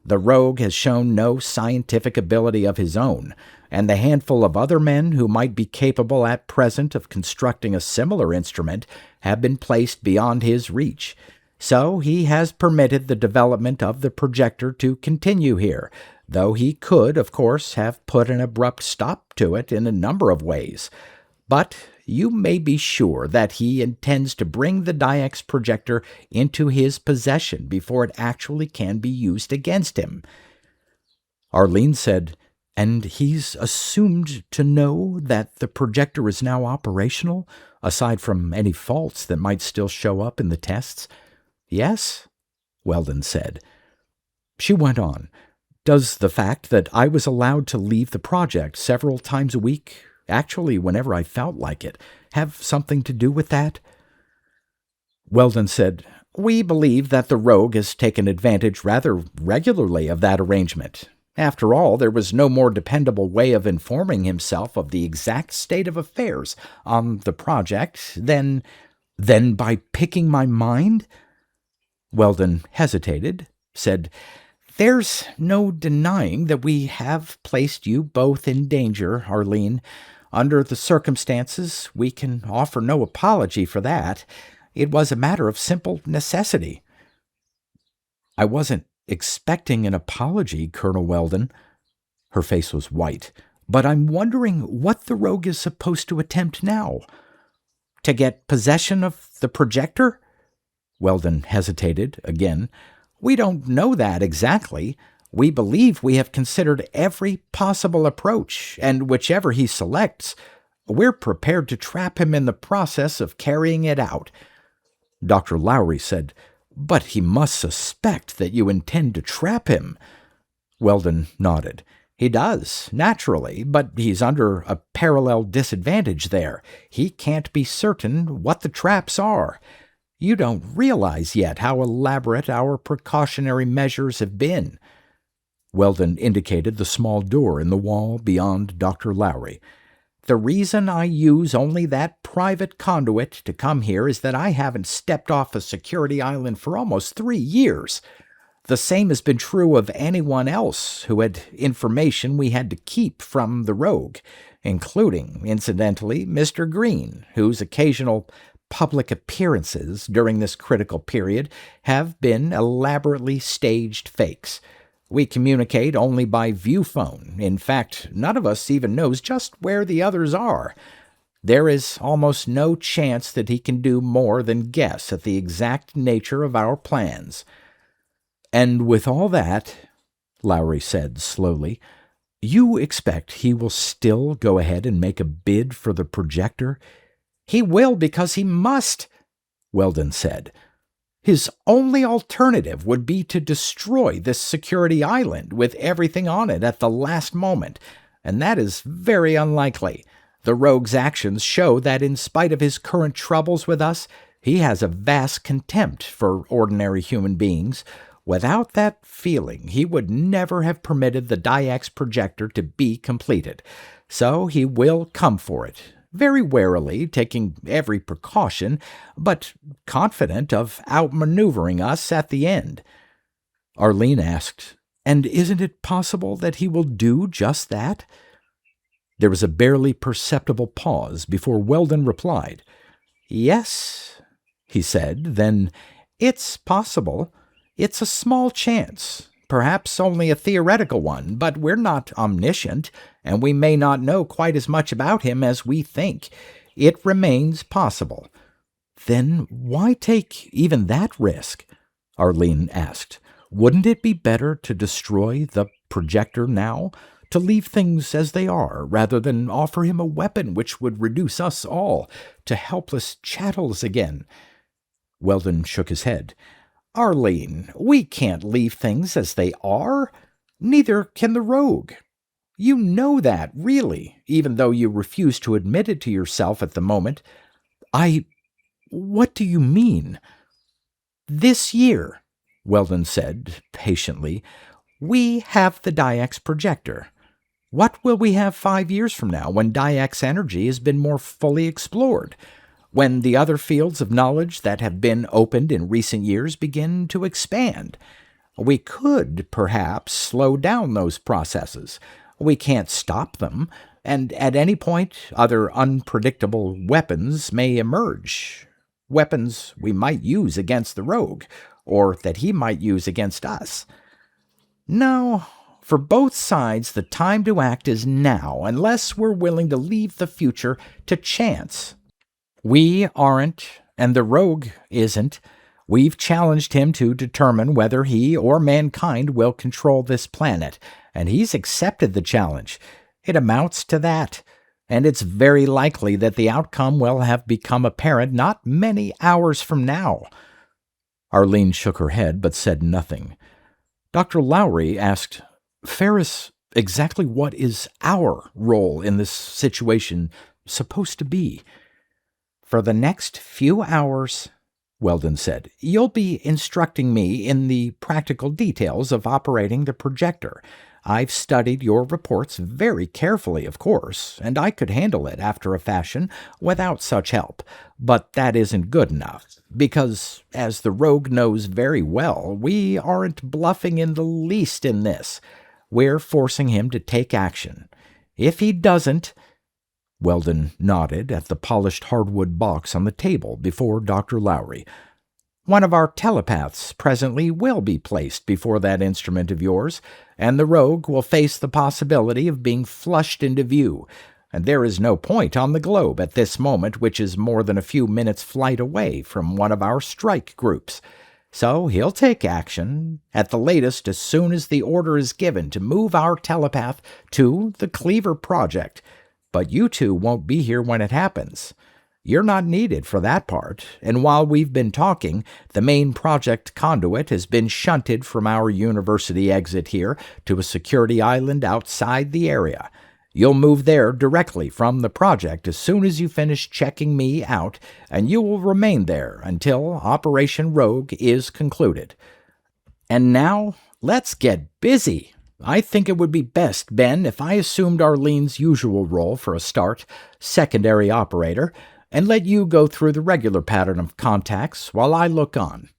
S1: The rogue has shown no scientific ability of his own, and the handful of other men who might be capable at present of constructing a similar instrument have been placed beyond his reach. So he has permitted the development of the projector to continue here, though he could, of course, have put an abrupt stop to it in a number of ways. But you may be sure that he intends to bring the Diex projector into his possession before it actually can be used against him." Arlene said, "And he's assumed to know that the projector is now operational, aside from any faults that might still show up in the tests?" "Yes," Weldon said. She went on. "Does the fact that I was allowed to leave the project several times a week, actually whenever I felt like it, have something to do with that?" Weldon said, "We believe that the rogue has taken advantage rather regularly of that arrangement. After all, there was no more dependable way of informing himself of the exact state of affairs on the project than by picking my mind." Weldon hesitated, said, There's no denying that we have placed you both in danger, Arlene. Under the circumstances, we can offer no apology for that. It was a matter of simple necessity. I wasn't expecting an apology, Colonel Weldon. Her face was white. But I'm wondering what the rogue is supposed to attempt now. To get possession of the projector? Weldon hesitated again. We don't know that exactly. We believe we have considered every possible approach, and whichever he selects, we're prepared to trap him in the process of carrying it out. Dr. Lowry said, But he must suspect that you intend to trap him. Weldon nodded. He does, naturally, but he's under a parallel disadvantage there. He can't be certain what the traps are. You don't realize yet how elaborate our precautionary measures have been. Weldon indicated the small door in the wall beyond Dr. Lowry. The reason I use only that private conduit to come here is that I haven't stepped off a security island for almost 3 years. The same has been true of anyone else who had information we had to keep from the rogue, including, incidentally, Mr. Green, whose occasional public appearances during this critical period have been elaborately staged fakes. We communicate only by viewphone. In fact, none of us even knows just where the others are. There is almost no chance that he can do more than guess at the exact nature of our plans. And with all that, Lowry said slowly, you expect he will still go ahead and make a bid for the projector? He will because he must, Weldon said. His only alternative would be to destroy this security island with everything on it at the last moment, and that is very unlikely. The rogue's actions show that in spite of his current troubles with us, he has a vast contempt for ordinary human beings. Without that feeling, he would never have permitted the Dyax projector to be completed. So he will come for it, very warily, taking every precaution, but confident of outmaneuvering us at the end. Arlene asked, And isn't it possible that he will do just that? There was a barely perceptible pause before Weldon replied. Yes, he said, then it's possible. It's a small chance, perhaps only a theoretical one, but we're not omniscient, and we may not know quite as much about him as we think. It remains possible. Then why take even that risk? Arlene asked. Wouldn't it be better to destroy the projector now, to leave things as they are, rather than offer him a weapon which would reduce us all to helpless chattels again? Weldon shook his head. Arlene, we can't leave things as they are. Neither can the rogue. You know that, really, even though you refuse to admit it to yourself at the moment. What do you mean? This year, Weldon said patiently, we have the Dyax projector. What will we have 5 years from now, when Dyax energy has been more fully explored? When the other fields of knowledge that have been opened in recent years begin to expand? We could, perhaps, slow down those processes. We can't stop them, and at any point other unpredictable weapons may emerge. Weapons we might use against the rogue, or that he might use against us. No, for both sides the time to act is now, unless we're willing to leave the future to chance. We aren't, and the rogue isn't. We've challenged him to determine whether he or mankind will control this planet, and he's accepted the challenge. It amounts to that, and it's very likely that the outcome will have become apparent not many hours from now. Arlene shook her head but said nothing. Dr. Lowry asked, Ferris, exactly what is our role in this situation supposed to be? For the next few hours, Weldon said, you'll be instructing me in the practical details of operating the projector. I've studied your reports very carefully, of course, and I could handle it after a fashion without such help. But that isn't good enough, because, as the rogue knows very well, we aren't bluffing in the least in this. We're forcing him to take action. If he doesn't— Weldon nodded at the polished hardwood box on the table before Dr. Lowry. One of our telepaths presently will be placed before that instrument of yours, and the rogue will face the possibility of being flushed into view, and there is no point on the globe at this moment which is more than a few minutes' flight away from one of our strike groups. So he'll take action, at the latest as soon as the order is given to move our telepath to the Cleaver Project. But you two won't be here when it happens. You're not needed for that part, and while we've been talking, the main project conduit has been shunted from our university exit here to a security island outside the area. You'll move there directly from the project as soon as you finish checking me out, and you will remain there until Operation Rogue is concluded. And now, let's get busy. I think it would be best, Ben, if I assumed Arlene's usual role for a start, secondary operator, and let you go through the regular pattern of contacts while I look on.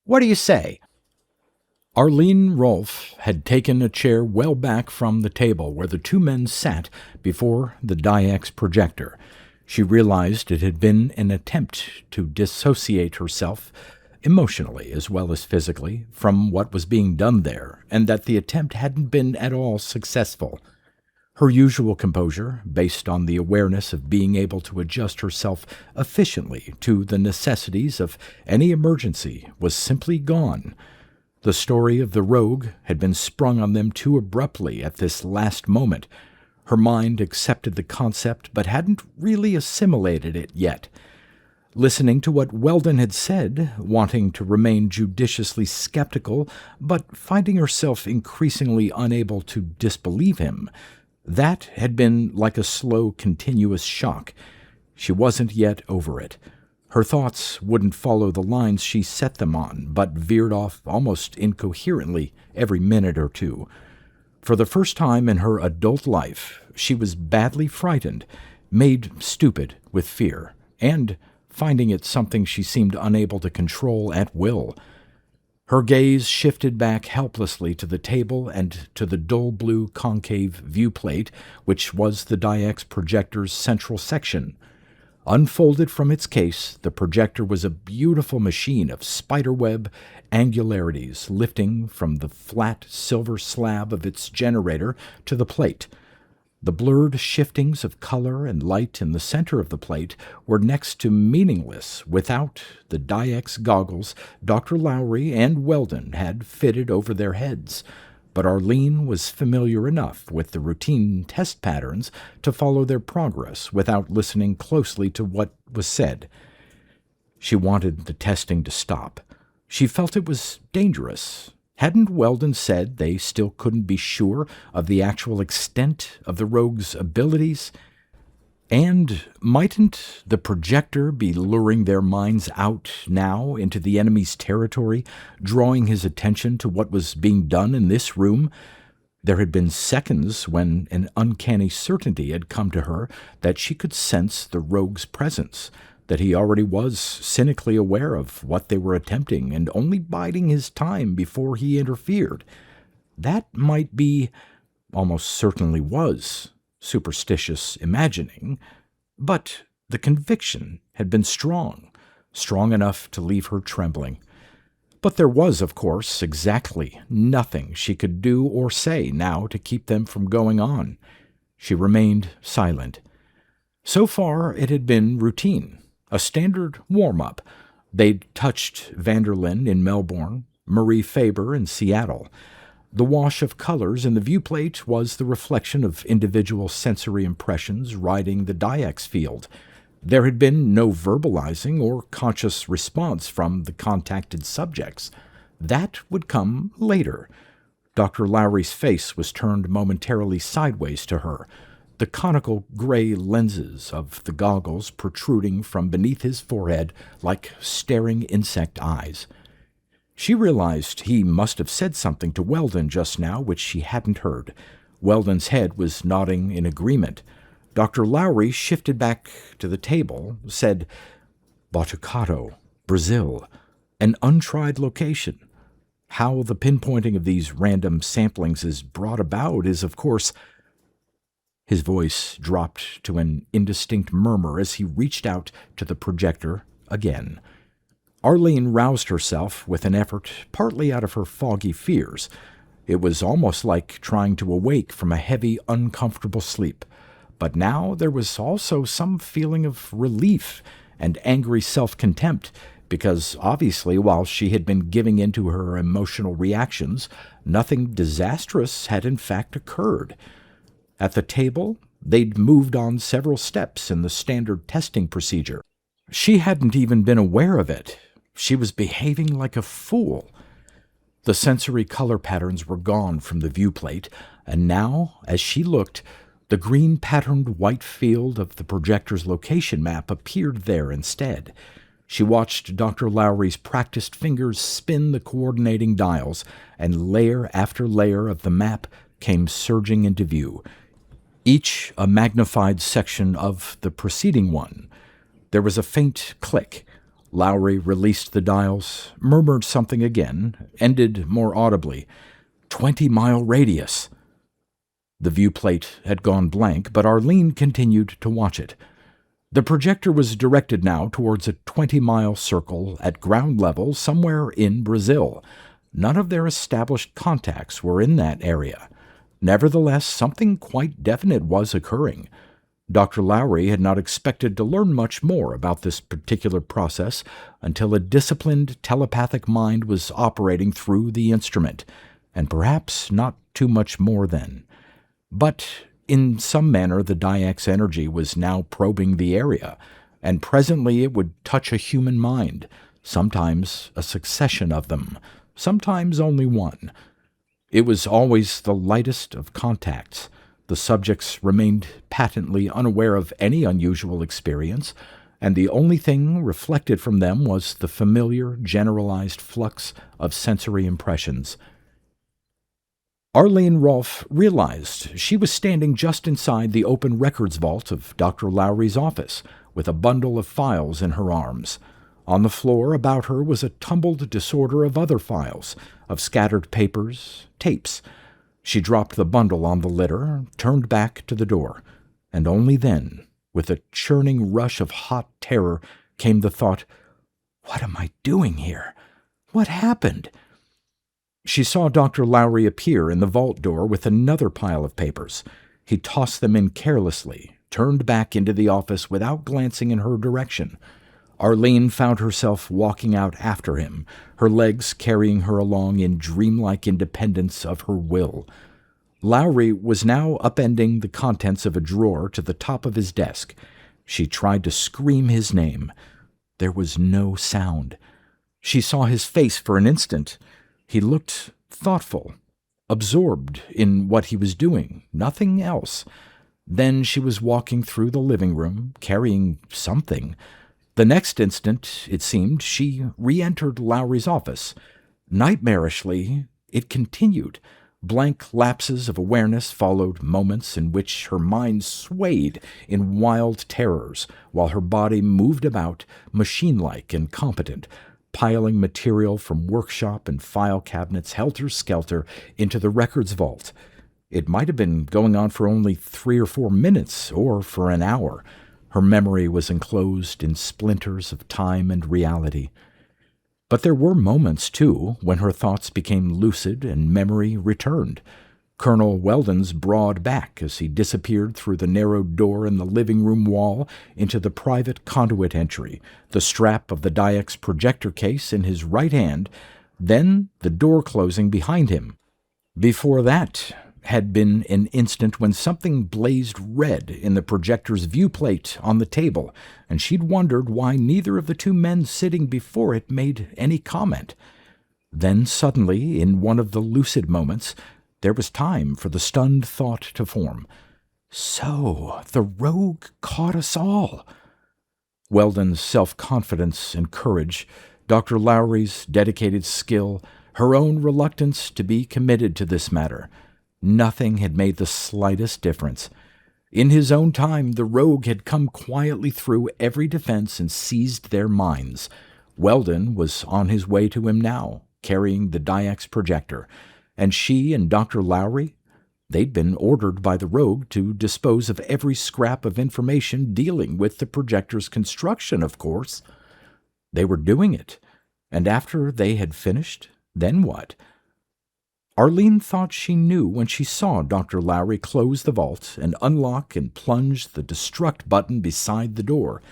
S1: What do you say?" Arlene Rolfe had taken a chair well back from the table where the two men sat before the DIX projector. She realized it had been an attempt to dissociate herself, emotionally as well as physically, from what was being done there, and that the attempt hadn't been at all successful. Her usual composure, based on the awareness of being able to adjust herself efficiently to the necessities of any emergency, was simply gone. The story of the rogue had been sprung on them too abruptly at this last moment. Her mind accepted the concept, but hadn't really assimilated it yet. Listening to what Weldon had said, wanting to remain judiciously skeptical, but finding herself increasingly unable to disbelieve him, that had been like a slow, continuous shock. She wasn't yet over it. Her thoughts wouldn't follow the lines she set them on, but veered off almost incoherently every minute or two. For the first time in her adult life, she was badly frightened, made stupid with fear, and finding it something she seemed unable to control at will. Her gaze shifted back helplessly to the table and to the dull blue concave viewplate, which was the DIX projector's central section. Unfolded from its case, the projector was a beautiful machine of spiderweb angularities lifting from the flat silver slab of its generator to the plate. The blurred shiftings of color and light in the center of the plate were next to meaningless without the DIX goggles Dr. Lowry and Weldon had fitted over their heads, but Arlene was familiar enough with the routine test patterns to follow their progress without listening closely to what was said. She wanted the testing to stop. She felt it was dangerous. Hadn't Weldon said they still couldn't be sure of the actual extent of the rogue's abilities? And mightn't the projector be luring their minds out now into the enemy's territory, drawing his attention to what was being done in this room? There had been seconds when an uncanny certainty had come to her that she could sense the rogue's presence, that he already was cynically aware of what they were attempting and only biding his time before he interfered. That might be, almost certainly was, superstitious imagining, but the conviction had been strong enough to leave her trembling. But there was, of course, exactly nothing she could do or say now to keep them from going on. She remained silent. So far it had been routine. A standard warm-up. They'd touched Vanderlyn in Melbourne, Marie Faber in Seattle. The wash of colors in the viewplate was the reflection of individual sensory impressions riding the DIX field. There had been no verbalizing or conscious response from the contacted subjects. That would come later. Dr. Lowry's face was turned momentarily sideways to her, the conical gray lenses of the goggles protruding from beneath his forehead like staring insect eyes. She realized he must have said something to Weldon just now which she hadn't heard. Weldon's head was nodding in agreement. Dr. Lowry shifted back to the table, said, "Botucatu, Brazil, an untried location. How the pinpointing of these random samplings is brought about is, of course—" His voice dropped to an indistinct murmur as he reached out to the projector again. Arlene roused herself with an effort, partly out of her foggy fears. It was almost like trying to awake from a heavy, uncomfortable sleep. But now there was also some feeling of relief and angry self-contempt, because obviously, while she had been giving in to her emotional reactions, nothing disastrous had in fact occurred. At the table, they'd moved on several steps in the standard testing procedure. She hadn't even been aware of it. She was behaving like a fool. The sensory color patterns were gone from the viewplate, and now, as she looked, the green-patterned white field of the projector's location map appeared there instead. She watched Dr. Lowry's practiced fingers spin the coordinating dials, and layer after layer of the map came surging into view, each a magnified section of the preceding one. There was a faint click. Lowry released the dials, murmured something again, ended more audibly. 20-mile radius. The viewplate had gone blank, but Arlene continued to watch it. The projector was directed now towards a 20-mile circle at ground level somewhere in Brazil. None of their established contacts were in that area. Nevertheless, something quite definite was occurring. Dr. Lowry had not expected to learn much more about this particular process until a disciplined telepathic mind was operating through the instrument, and perhaps not too much more then. But in some manner the Diax energy was now probing the area, and presently it would touch a human mind, sometimes a succession of them, sometimes only one. It was always the lightest of contacts. The subjects remained patently unaware of any unusual experience, and the only thing reflected from them was the familiar, generalized flux of sensory impressions. Arlene Rolfe realized she was standing just inside the open records vault of Dr. Lowry's office, with a bundle of files in her arms. On the floor about her was a tumbled disorder of other files, of scattered papers, tapes. She dropped the bundle on the litter, turned back to the door, and only then, with a churning rush of hot terror, came the thought, "What am I doing here? What happened?" She saw Dr. Lowry appear in the vault door with another pile of papers. He tossed them in carelessly, turned back into the office without glancing in her direction. Arlene found herself walking out after him, her legs carrying her along in dreamlike independence of her will. Lowry was now upending the contents of a drawer to the top of his desk. She tried to scream his name. There was no sound. She saw his face for an instant. He looked thoughtful, absorbed in what he was doing, nothing else. Then she was walking through the living room, carrying something. The next instant, it seemed, she re-entered Lowry's office. Nightmarishly, it continued. Blank lapses of awareness followed moments in which her mind swayed in wild terrors, while her body moved about, machine-like and competent, piling material from workshop and file cabinets helter-skelter into the records vault. It might have been going on for only 3 or 4 minutes, or for an hour. Her memory was enclosed in splinters of time and reality. But there were moments, too, when her thoughts became lucid and memory returned. Colonel Weldon's broad back as he disappeared through the narrow door in the living room wall into the private conduit entry, the strap of the Diax projector case in his right hand, then the door closing behind him. Before that had been an instant when something blazed red in the projector's viewplate on the table, and she'd wondered why neither of the 2 men sitting before it made any comment. Then suddenly, in one of the lucid moments, there was time for the stunned thought to form. So, the rogue caught us all. Weldon's self-confidence and courage Dr. Lowry's dedicated skill, her own reluctance to be committed to this matter. Nothing had made the slightest difference. In his own time, the rogue had come quietly through every defense and seized their minds. Weldon was on his way to him now, carrying the Dyax projector, and she and Dr. Lowry, they'd been ordered by the rogue to dispose of every scrap of information dealing with the projector's construction, of course. They were doing it, and after they had finished, then what? Arlene thought she knew when she saw Dr. Lowry close the vault and unlock and plunge the destruct button beside the door.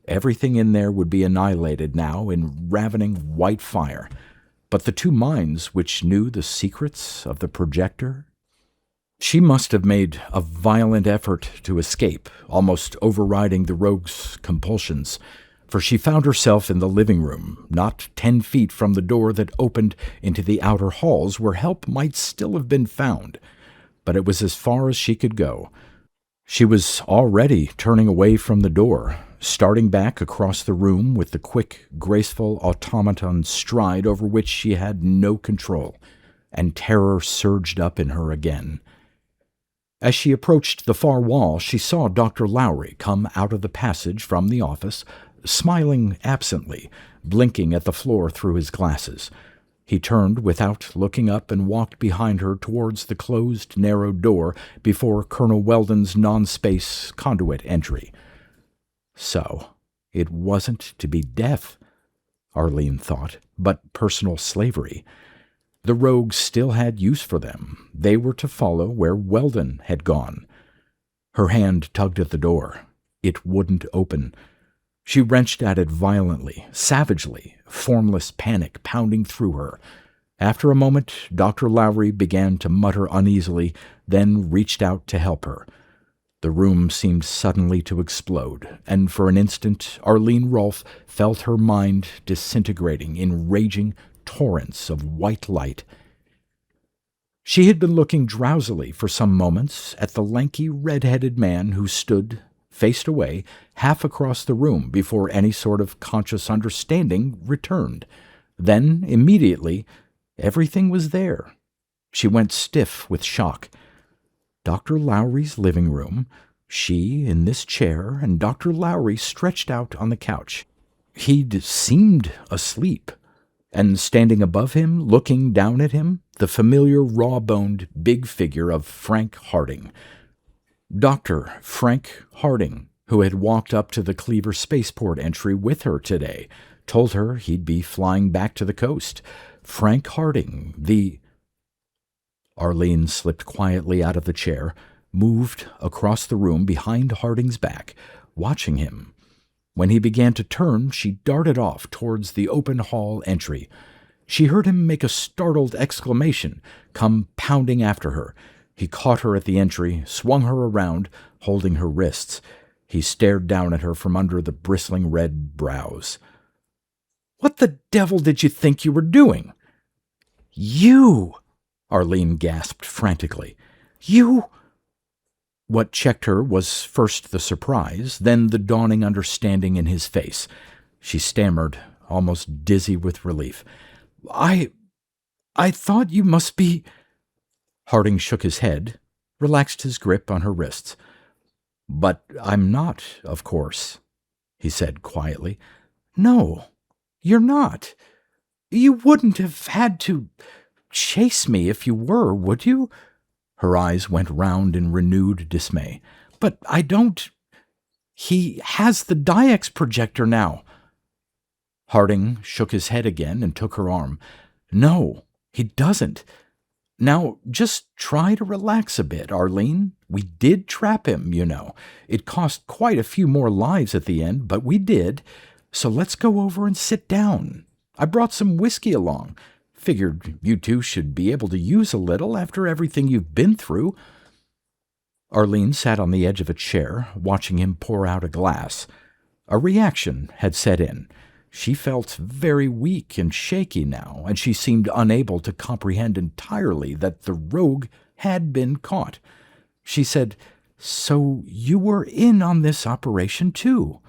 S1: Everything in there would be annihilated now in ravening white fire. But the two minds which knew the secrets of the projector? She must have made a violent effort to escape, almost overriding the rogue's compulsions, for she found herself in the living room, not 10 feet from the door that opened into the outer halls where help might still have been found. But it was as far as she could go. She was already turning away from the door, starting back across the room with the quick, graceful automaton stride over which she had no control, and terror surged up in her again. As she approached the far wall, she saw Dr. Lowry come out of the passage from the office, smiling absently, blinking at the floor through his glasses. He turned without looking up and walked behind her towards the closed, narrow door before Colonel Weldon's non-space conduit entry. So, it wasn't to be death, Arlene thought, but personal slavery. The rogues still had use for them. They were to follow where Weldon had gone. Her hand tugged at the door. It wouldn't open. She wrenched at it violently, savagely, formless panic pounding through her. After a moment, Dr. Lowry began to mutter uneasily, then reached out to help her. The room seemed suddenly to explode, and for an instant Arlene Rolfe felt her mind disintegrating in raging torrents of white light. She had been looking drowsily for some moments at the lanky, red-headed man who stood, faced away, half across the room before any sort of conscious understanding returned. Then, immediately, everything was there. She went stiff with shock. Dr. Lowry's living room, she in this chair, and Dr. Lowry stretched out on the couch. He'd seemed asleep, and standing above him, looking down at him, the familiar raw-boned big figure of Frank Harding. Dr. Frank Harding, who had walked up to the Cleaver spaceport entry with her today, told her he'd be flying back to the coast. Frank Harding, the... Arlene slipped quietly out of the chair, moved across the room behind Harding's back, watching him. When he began to turn, she darted off towards the open hall entry. She heard him make a startled exclamation, come pounding after her. He caught her at the entry, swung her around, holding her wrists. He stared down at her from under the bristling red brows. "What the devil did you think you were doing?" "You!" Arlene gasped frantically. "You—" What checked her was first the surprise, then the dawning understanding in his face. She stammered, almost dizzy with relief. I thought you must be—" Harding shook his head, relaxed his grip on her wrists. "But I'm not, of course," he said quietly. "No, you're not. You wouldn't have had to chase me if you were, would you?" Her eyes went round in renewed dismay. "But I don't—" "He has the Dyax projector now." Harding shook his head again and took her arm. "No, he doesn't. Now, just try to relax a bit, Arlene. We did trap him, you know. It cost quite a few more lives at the end, but we did. So let's go over and sit down. I brought some whiskey along. Figured you two should be able to use a little after everything you've been through." Arlene sat on the edge of a chair, watching him pour out a glass. A reaction had set in. She felt very weak and shaky now, and she seemed unable to comprehend entirely that the rogue had been caught. She said, "So you were in on this operation, too?"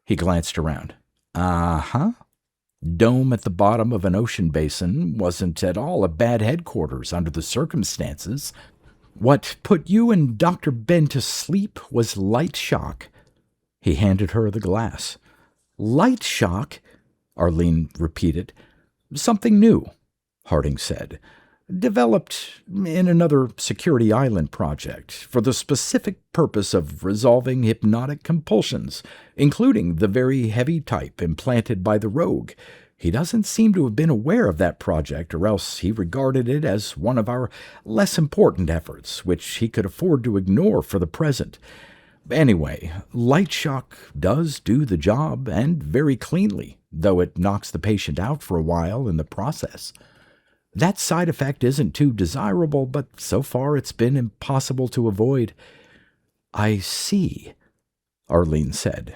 S1: He glanced around. "Uh-huh." Dome at the bottom of an ocean basin wasn't at all a bad headquarters under the circumstances. What put you and Dr. Ben to sleep was light shock. He handed her the glass. Light shock? Arlene repeated. Something new, Harding said. Developed in another security island project for the specific purpose of resolving hypnotic compulsions, including the very heavy type implanted by the rogue. He doesn't seem to have been aware of that project, or else he regarded it as one of our less important efforts, which he could afford to ignore for the present. Anyway, light shock does do the job, and very cleanly, though it knocks the patient out for a while in the process. That side effect isn't too desirable, but so far it's been impossible to avoid. I see, Arlene said.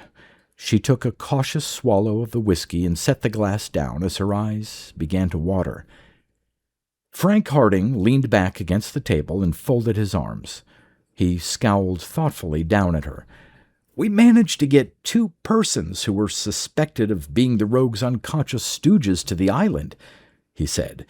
S1: She took a cautious swallow of the whiskey and set the glass down as her eyes began to water. Frank Harding leaned back against the table and folded his arms. He scowled thoughtfully down at her. We managed to get 2 persons who were suspected of being the rogue's unconscious stooges to the island, he said,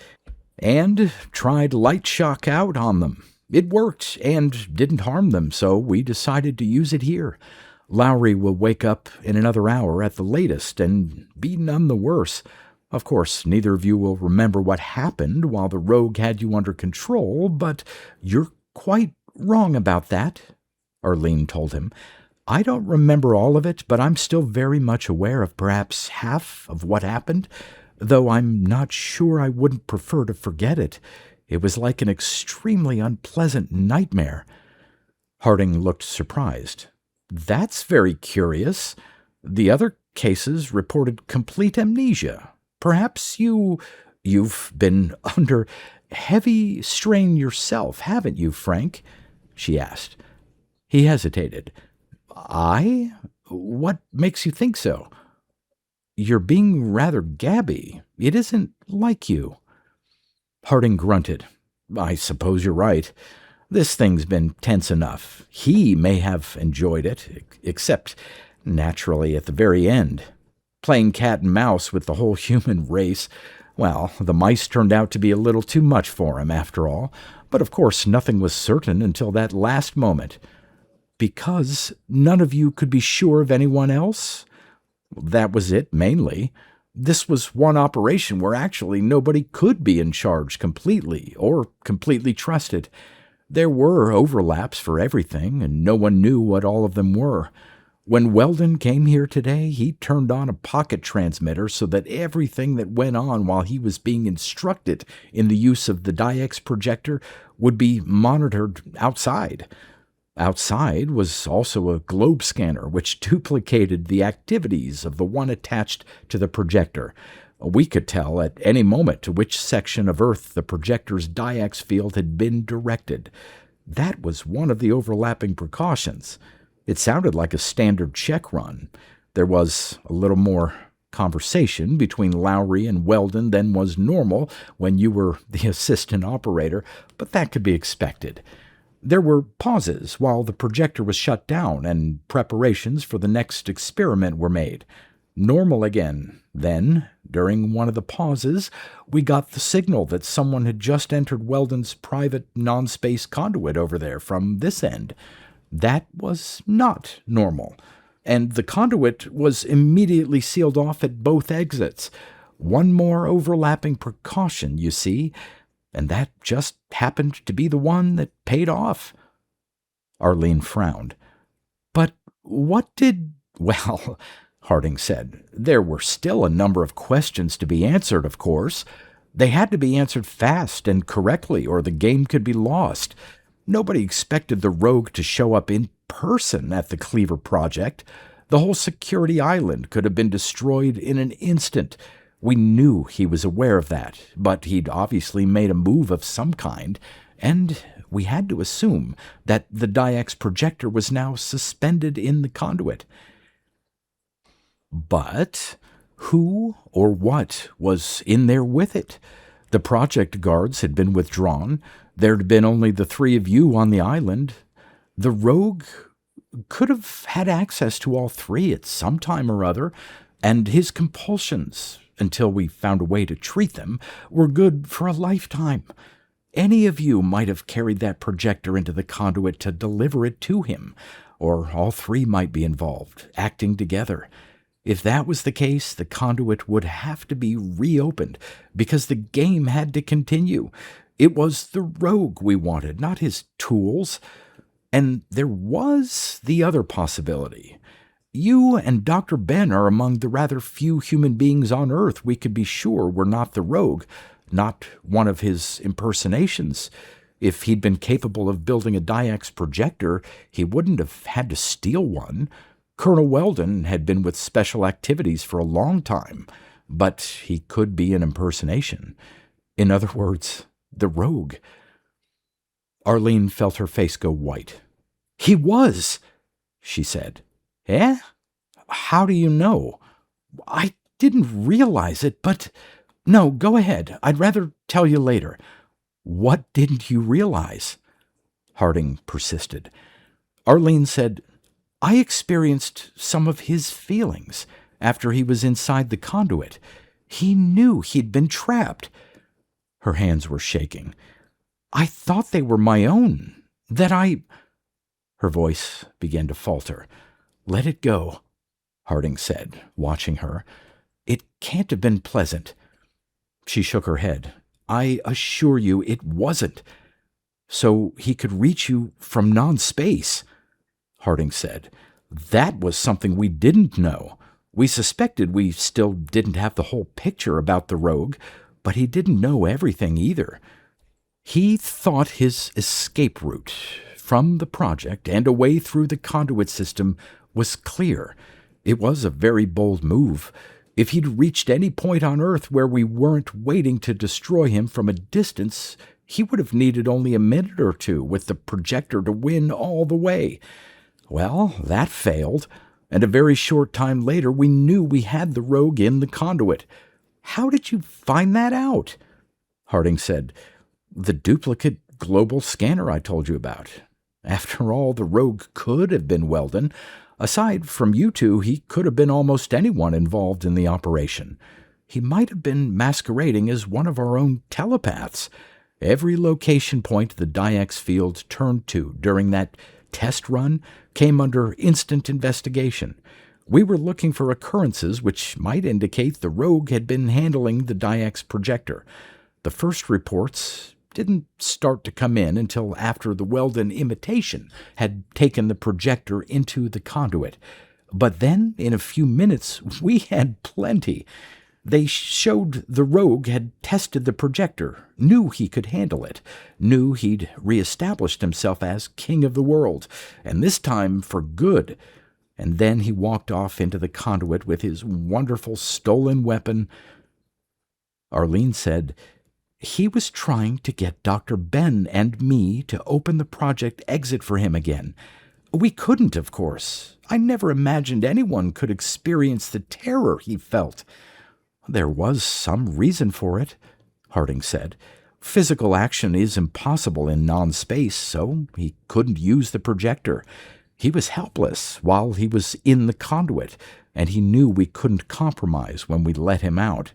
S1: and tried light shock out on them. It worked and didn't harm them, so we decided to use it here. Lowry will wake up in another hour at the latest and be none the worse. Of course, neither of you will remember what happened while the rogue had you under control, but you're quite wrong about that, Arlene told him. I don't remember all of it, but I'm still very much aware of perhaps half of what happened, though I'm not sure I wouldn't prefer to forget it. It was like an extremely unpleasant nightmare. Harding looked surprised. That's very curious. The other cases reported complete amnesia. Perhaps you've been under heavy strain yourself, haven't you, Frank? She asked. He hesitated. I? What makes you think so? You're being rather gabby. It isn't like you. Harding grunted. I suppose you're right. This thing's been tense enough. He may have enjoyed it, except, naturally, at the very end. Playing cat and mouse with the whole human race. Well, the mice turned out to be a little too much for him, after all. But of course nothing was certain until that last moment. Because none of you could be sure of anyone else? That was it, mainly. This was one operation where actually nobody could be in charge completely, or completely trusted. There were overlaps for everything, and no one knew what all of them were. When Weldon came here today, he turned on a pocket transmitter so that everything that went on while he was being instructed in the use of the Diex projector would be monitored outside. Outside was also a globe scanner which duplicated the activities of the one attached to the projector. We could tell at any moment to which section of Earth the projector's Diex field had been directed. That was one of the overlapping precautions. It sounded like a standard check run. There was a little more conversation between Lowry and Weldon than was normal when you were the assistant operator, but that could be expected. There were pauses while the projector was shut down and preparations for the next experiment were made. Normal again. Then, during one of the pauses, we got the signal that someone had just entered Weldon's private non-space conduit over there from this end. That was not normal, and the conduit was immediately sealed off at both exits. One more overlapping precaution, you see, and that just happened to be the one that paid off. Arlene frowned. But what did... Well, Harding said, there were still a number of questions to be answered, of course. They had to be answered fast and correctly, or the game could be lost. Nobody expected the rogue to show up in person at the Cleaver Project. The whole security island could have been destroyed in an instant. We knew he was aware of that, but he'd obviously made a move of some kind, and we had to assume that the Diex projector was now suspended in the conduit. But who or what was in there with it? The project guards had been withdrawn. There'd been only the 3 of you on the island. The rogue could have had access to all 3 at some time or other, and his compulsions until we found a way to treat them, were good for a lifetime. Any of you might have carried that projector into the conduit to deliver it to him, or all three might be involved, acting together. If that was the case, the conduit would have to be reopened, because the game had to continue. It was the rogue we wanted, not his tools. And there was the other possibility. You and Dr. Ben are among the rather few human beings on Earth we could be sure were not the rogue, not one of his impersonations. If he'd been capable of building a Dyax projector, he wouldn't have had to steal one. Colonel Weldon had been with Special Activities for a long time, but he could be an impersonation. In other words, the rogue. Arlene felt her face go white. "He was," she said. "Eh? How do you know?" "I didn't realize it, but—" "No, go ahead. I'd rather tell you later." "What didn't you realize?" Harding persisted. Arlene said, "I experienced some of his feelings after he was inside the conduit. He knew he'd been trapped." Her hands were shaking. "I thought they were my own, that I—" Her voice began to falter. "Let it go," Harding said, watching her. "It can't have been pleasant." She shook her head. "I assure you it wasn't." "So he could reach you from non-space," Harding said. "That was something we didn't know. We suspected we still didn't have the whole picture about the rogue, but he didn't know everything either. He thought his escape route from the project and away through the conduit system was clear. It was a very bold move. If he'd reached any point on Earth where we weren't waiting to destroy him from a distance, he would have needed only a minute or two with the projector to win all the way. Well, that failed, and a very short time later we knew we had the rogue in the conduit. How did you find that out?" Harding said, "The duplicate global scanner I told you about. After all, the rogue could have been Weldon. Aside from you two, he could have been almost anyone involved in the operation. He might have been masquerading as one of our own telepaths. Every location point the Dyax field turned to during that test run came under instant investigation. We were looking for occurrences which might indicate the rogue had been handling the Dyax projector. The first reports didn't start to come in until after the Weldon imitation had taken the projector into the conduit. But then, in a few minutes, we had plenty. They showed the rogue had tested the projector, knew he could handle it, knew he'd reestablished himself as king of the world, and this time for good. And then he walked off into the conduit with his wonderful stolen weapon." Arlene said, "He was trying to get Dr. Ben and me to open the project exit for him again. We couldn't, of course. I never imagined anyone could experience the terror he felt." "There was some reason for it," Harding said. "Physical action is impossible in non-space, so he couldn't use the projector. He was helpless while he was in the conduit, and he knew we couldn't compromise when we let him out.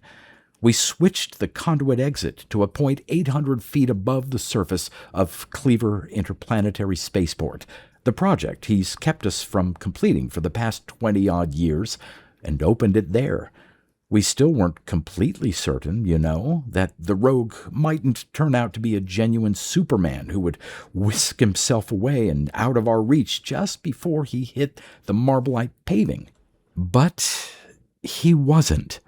S1: We switched the conduit exit to a point 800 feet above the surface of Cleaver Interplanetary Spaceport, the project he's kept us from completing for the past 20-odd years, and opened it there. We still weren't completely certain, you know, that the rogue mightn't turn out to be a genuine Superman who would whisk himself away and out of our reach just before he hit the Marbleite paving. But he wasn't."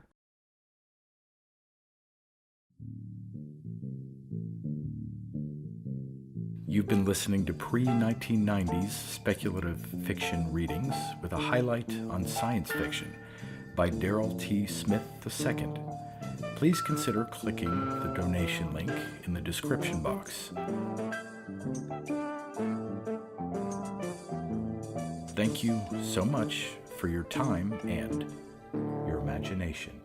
S1: You've been listening to pre-1990s speculative fiction readings with a highlight on science fiction by Darrell T. Smith II. Please consider clicking the donation link in the description box. Thank you so much for your time and your imagination.